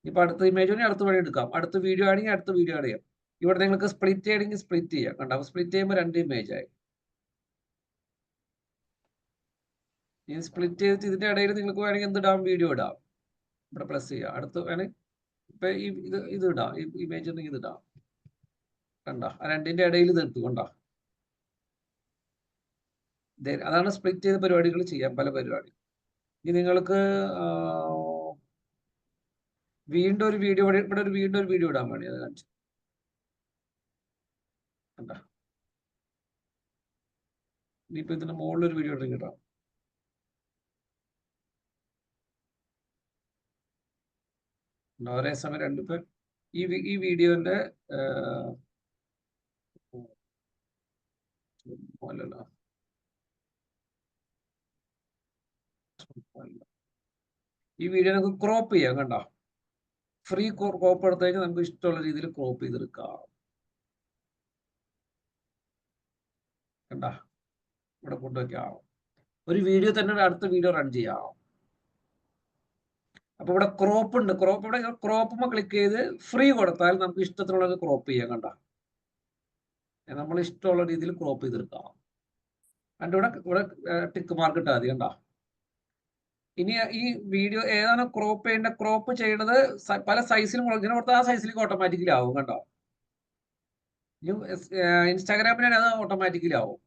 ഇപ്പൊ അടുത്ത ഇമേജ് വേണമെങ്കിൽ അടുത്ത വഴി എടുക്കാം. അടുത്ത വീഡിയോ ആണെങ്കിൽ അടുത്ത വീഡിയോ ആഡ് ചെയ്യാം. ഇവിടെ നിങ്ങൾക്ക് സ്പ്ലിറ്റ് ചെയ്യണമെങ്കിൽ സ്പ്ലിറ്റ് ചെയ്യാം. കണ്ട, അപ്പൊ സ്പ്ലിറ്റ് ചെയ്യുമ്പോൾ 2 ഇമേജ് ആയി. ഈ സ്പ്ലിറ്റ് ചെയ്തിട്ട് ഇതിന്റെ ഇടയിൽ നിങ്ങൾക്ക് വേണമെങ്കിൽ എന്തിടാം? വീഡിയോ ഇടാം. ഇവിടെ പ്ലസ് ചെയ്യാം. അടുത്ത് വേണമെങ്കിൽ ഇപ്പൊ ഇത് ഇടാം. ഈ ഇമേജ് ഉണ്ടെങ്കിൽ ഇത് ഇടാം. കണ്ട, ആ 2ന്റെ ഇടയിൽ ഇത് ഇട്ടു. കണ്ട, അതാണ് സ്പ്ലിറ്റ് ചെയ്ത പരിപാടികൾ ചെയ്യാം. പല പരിപാടി. ഇനി നിങ്ങൾക്ക് വീണ്ടും ഒരു വീഡിയോ ഇവിടെ വീണ്ടും ഒരു വീഡിയോ ഇടാൻ വേണ്ടി അത് കാണിച്ചു. കണ്ട, ഇനിയിപ്പോ ഇതിന്റെ മുകളിൽ ഒരു വീഡിയോ ഇട്ടെങ്കിൽ ഇടാം. ഒരേ സമയം 2 പേർ ഈ വീഡിയോന്റെ ഈ വീഡിയോ നമുക്ക് ക്രോപ്പ് ചെയ്യാം. കണ്ട, ഫ്രീ ക്രോപ്പ് എടുത്തു കഴിഞ്ഞാൽ നമുക്ക് ഇഷ്ടമുള്ള രീതിയിൽ ക്രോപ്പ് ചെയ്തെടുക്കാം. കണ്ട, ഇവിടെ കൊണ്ടുവയ്ക്കാം. ഒരു വീഡിയോ തന്നെ അടുത്ത വീഡിയോ റൺ ചെയ്യാം. അപ്പൊ ഇവിടെ ക്രോപ്പ് ഉണ്ട്. ഇവിടെ ക്രോപ്പുമ്പോൾ ക്ലിക്ക് ചെയ്ത് ഫ്രീ കൊടുത്താൽ നമുക്ക് ഇഷ്ടത്തിനുള്ളത് ക്രോപ്പ് ചെയ്യാം. കണ്ട, നമ്മൾ ഇഷ്ടമുള്ള രീതിയിൽ ക്രോപ്പ് ചെയ്തെടുക്കാം. കണ്ട, ഇവിടെ ടിക്ക് മാർക്ക് ഇട്ടാൽ മതി. കണ്ട, ഇനി ഈ വീഡിയോ ഏതാണ് ക്രോപ്പ് ചെയ്യേണ്ടത്? ക്രോപ്പ് ചെയ്യണത് പല സൈസിലും ഇങ്ങനെ കൊടുത്താൽ ആ സൈസിലേക്ക് ഓട്ടോമാറ്റിക്കലി ആവും. കണ്ടോ, ഇൻസ്റ്റാഗ്രാമിനാണ് അത് ഓട്ടോമാറ്റിക്കലി ആവും.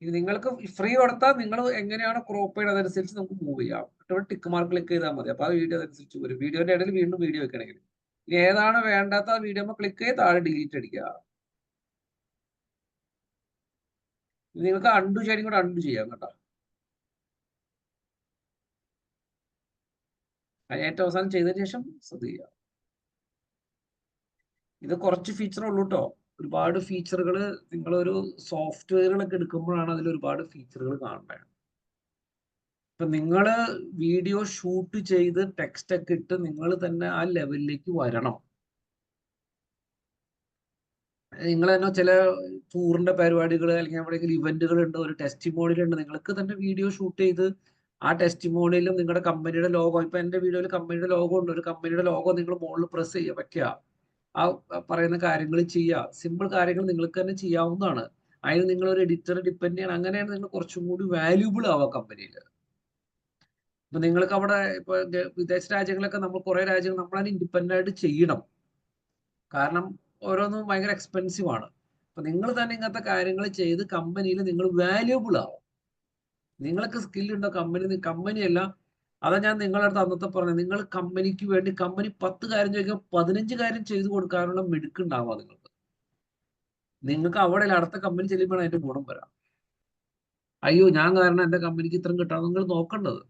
ഇനി നിങ്ങൾക്ക് ഫ്രീ കൊടുത്താൽ നിങ്ങൾ എങ്ങനെയാണ് ക്രോപ്പ് ചെയ്യുന്നത് അതനുസരിച്ച് നമുക്ക് മൂവ് ചെയ്യാം. ഇവിടെ ടിക്ക് മാർക്ക് ക്ലിക്ക് ചെയ്താൽ മതി. അപ്പൊ ആ വീഡിയോ അതനുസരിച്ച് വരും. വീഡിയോന്റെ ഇടയിൽ വീണ്ടും വീഡിയോ വെക്കണമെങ്കിൽ ഇനി ഏതാണ് വേണ്ടാത്ത ആ വീഡിയോ ക്ലിക്ക് ചെയ്ത് താഴെ ഡിലീറ്റ് അടിക്കുക. നിങ്ങൾക്ക് അൺഡു ചെയ്യണമെങ്കിൽ കൂടെ അൺഡു ചെയ്യാം. കേട്ടോ, ഏറ്റവും അവസാനം ചെയ്തതിനു ശേഷം ശ്രദ്ധിക്കുക. ഇത് കുറച്ച് ഫീച്ചർ ഉള്ളൂ കേട്ടോ. ഒരുപാട് ഫീച്ചറുകൾ നിങ്ങളൊരു സോഫ്റ്റ്വെയറുകളൊക്കെ എടുക്കുമ്പോഴാണ് അതിൽ ഒരുപാട് ഫീച്ചറുകൾ കാണേണ്ടത്. ഇപ്പൊ നിങ്ങൾ വീഡിയോ ഷൂട്ട് ചെയ്ത് ടെക്സ്റ്റ് ഒക്കെ ഇട്ട് നിങ്ങൾ തന്നെ ആ ലെവലിലേക്ക് വരണം. നിങ്ങൾ തന്നെ ചില ടൂറിന്റെ പരിപാടികൾ അല്ലെങ്കിൽ എവിടെയെങ്കിലും ഇവന്റുകൾ ഉണ്ട്, ഒരു ടെസ്റ്റിമോണിയലുണ്ട്, നിങ്ങൾക്ക് തന്നെ വീഡിയോ ഷൂട്ട് ചെയ്ത് ആ ടെസ്റ്റിമോണിയലും നിങ്ങളുടെ കമ്പനിയുടെ ലോഗോ, ഇപ്പൊ എന്റെ വീഡിയോയിൽ കമ്പനിയുടെ ലോഗോ ഉണ്ട്, ഒരു കമ്പനിയുടെ ലോഗോ നിങ്ങൾ മുകളിൽ പ്രസ് ചെയ്യാൻ പറ്റുക. ആ പറയുന്ന കാര്യങ്ങൾ ചെയ്യുക. സിമ്പിൾ കാര്യങ്ങൾ നിങ്ങൾക്ക് തന്നെ ചെയ്യാവുന്നതാണ്. അതിന് നിങ്ങൾ ഒരു എഡിറ്റർ ഡിപ്പെൻഡ് ചെയ്യണം. അങ്ങനെയാണ് നിങ്ങൾ കുറച്ചും കൂടി വാല്യൂബിൾ ആവുക കമ്പനിയിൽ. ഇപ്പൊ നിങ്ങൾക്ക് അവിടെ ഇപ്പൊ വിദേശ രാജ്യങ്ങളൊക്കെ നമ്മൾ കുറെ രാജ്യങ്ങൾ നമ്മളതിന് ഇൻഡിപെൻഡന്റ് ആയിട്ട് ചെയ്യണം. കാരണം ഓരോന്നും ഭയങ്കര എക്സ്പെൻസീവ് ആണ്. അപ്പൊ നിങ്ങൾ തന്നെ ഇങ്ങനത്തെ കാര്യങ്ങൾ ചെയ്ത് കമ്പനിയിൽ നിങ്ങൾ വാല്യൂബിൾ ആവും. നിങ്ങൾക്ക് സ്കില്ലുണ്ടോ കമ്പനിയല്ല. അതാ ഞാൻ നിങ്ങളുടെ അടുത്ത് അന്നത്തെ പറഞ്ഞത്. നിങ്ങൾ കമ്പനിക്ക് വേണ്ടി കമ്പനി 10 കാര്യം ചോദിക്കാൻ 15 കാര്യം ചെയ്തു കൊടുക്കാനുള്ള മിടുക്കുണ്ടാവുക നിങ്ങൾക്ക് അവിടെ അടുത്ത കമ്പനി ചെല്ലുമ്പോൾ അതിന്റെ ഗുണം വരാം. അയ്യോ, ഞാൻ കാരണം എന്റെ കമ്പനിക്ക് ഇത്രയും കിട്ടാം നിങ്ങൾ നോക്കേണ്ടത്.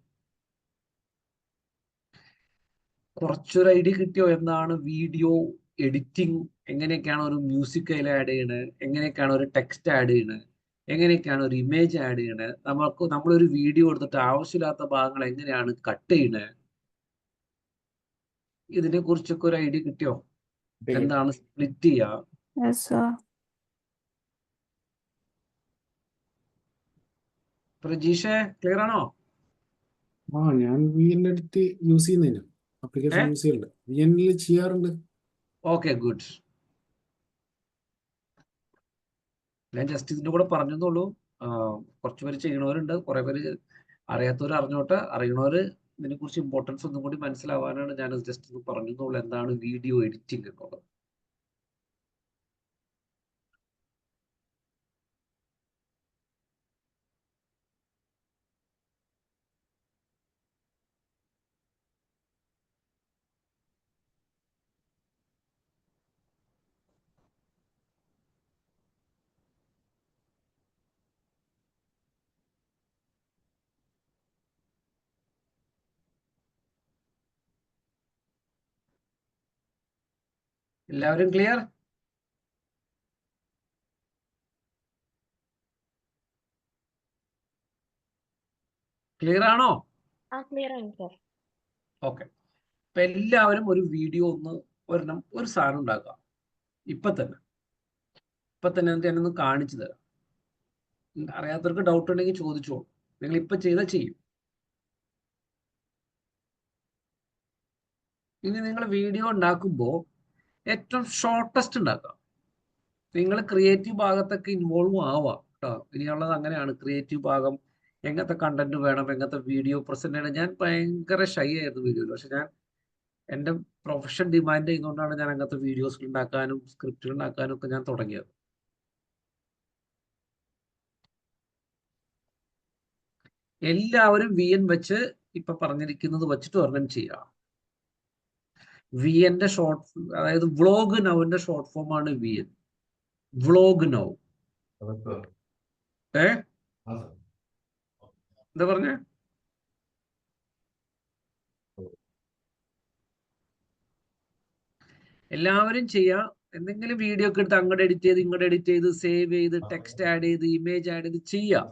കുറച്ചൊരു ഐഡിയ കിട്ടിയോ എന്താണ് വീഡിയോ എഡിറ്റിംഗ്, എങ്ങനെയൊക്കെയാണ് ഒരു മ്യൂസിക് അതിൽ ആഡ് ചെയ്യണത്, എങ്ങനെയൊക്കെയാണ് ഒരു ടെക്സ്റ്റ് ആഡ് ചെയ്യണത്, എങ്ങനെയൊക്കെയാണ് ഒരു ഇമേജ് ആഡ് ചെയ്യണത്, നമ്മളൊരു വീഡിയോ എടുത്തിട്ട് ആവശ്യമില്ലാത്ത ഭാഗങ്ങൾ എങ്ങനെയാണ് കട്ട് ചെയ്യണത്, ഇതിനെ കുറിച്ചൊക്കെ ഒരു ഐഡിയ കിട്ടിയോ? എന്താണ് സ്പ്ലിറ്റ് ചെയ്യുക? പ്രജീഷേ, ക്ലിയർ ആണോ? ഞാൻ VN എടുത്ത് യൂസ് ചെയ്യുന്നില്ല, ആപ്ലിക്കേഷൻ യൂസ് ചെയ്യുന്നുണ്ട്, VN ചെയ്യാറുണ്ട്. Okay, good. ഞാൻ ജസ്റ്റ് ഇതിന്റെ കൂടെ പറഞ്ഞെന്നുള്ളൂ. കുറച്ച് പേര് ചെയ്യണവരുണ്ട്, കുറെ പേര് അറിയാത്തവർ അറിഞ്ഞോട്ടെ, അറിയണവര് ഇതിനെ കുറിച്ച് ഇമ്പോർട്ടൻസ് ഒന്നും കൂടി മനസ്സിലാവാനാണ് ഞാൻ ജസ്റ്റ് ഒന്ന് പറഞ്ഞെന്നുള്ളൂ. എന്താണ് വീഡിയോ എഡിറ്റിംഗ് എന്നുള്ളത്. എല്ലാവരും ക്ലിയർ? ക്ലിയർ ആണോ? ക്ലിയർ ആണ് സർ. ഓക്കെ. അപ്പൊ എല്ലാവരും ഒരു വീഡിയോ ഒരെണ്ണം ഒരു സാധനം ഉണ്ടാക്കുക ഇപ്പൊ തന്നെ ഞാനൊന്ന് കാണിച്ചു തരാം. അറിയാത്തവർക്ക് ഡൗട്ട് ഉണ്ടെങ്കിൽ ചോദിച്ചോളൂ. നിങ്ങൾ ഇപ്പൊ ചെയ്യും. ഇനി നിങ്ങൾ വീഡിയോ ഉണ്ടാക്കുമ്പോൾ ഏറ്റവും ഷോർട്ടസ്റ്റ് ഉണ്ടാക്കാം. നിങ്ങൾ ക്രിയേറ്റീവ് ഭാഗത്തൊക്കെ ഇൻവോൾവ് ആവാം കേട്ടോ. ഇനിയുള്ളത് അങ്ങനെയാണ്. ക്രിയേറ്റീവ് ഭാഗം, എങ്ങനത്തെ കണ്ടന്റ് വേണം, എങ്ങനത്തെ വീഡിയോ പ്രസന്റ് ചെയ്യണം. ഞാൻ ഭയങ്കര ഷൈ ആയിരുന്നു വീഡിയോയിൽ. പക്ഷെ ഞാൻ എൻ്റെ പ്രൊഫഷൻ ഡിമാൻഡ് ചെയ്യുന്നതുകൊണ്ടാണ് ഞാൻ അങ്ങനത്തെ വീഡിയോസ് ഉണ്ടാക്കാനും സ്ക്രിപ്റ്റുകൾ ഉണ്ടാക്കാനും ഒക്കെ ഞാൻ തുടങ്ങിയത്. എല്ലാവരും VN വെച്ച് ഇപ്പൊ പറഞ്ഞിരിക്കുന്നത് വെച്ചിട്ട് ഒരെണ്ണം ചെയ്യാം. VN ഷോർട്ട്, അതായത് വ്ളോഗ് നൗവിന്റെ ഷോർട്ട് ഫോം ആണ് VN. Vlog now. എന്താ പറഞ്ഞ? എല്ലാവരും ചെയ്യാം. എന്തെങ്കിലും വീഡിയോ ഒക്കെ എടുത്ത് അങ്ങോട്ട് എഡിറ്റ് ചെയ്ത് ഇങ്ങോട്ട് എഡിറ്റ് ചെയ്ത് സേവ് ചെയ്ത് ടെക്സ്റ്റ് ആഡ് ചെയ്ത് ഇമേജ് ആഡ് ചെയ്ത് ചെയ്യാം.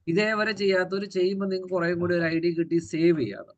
ഇതേവരെ ചെയ്യാത്തവർ ചെയ്യുമ്പോൾ നിങ്ങൾക്ക് കുറേ കൂടി ഒരു ഐഡിയ കിട്ടി സേവ് ചെയ്യാതെ.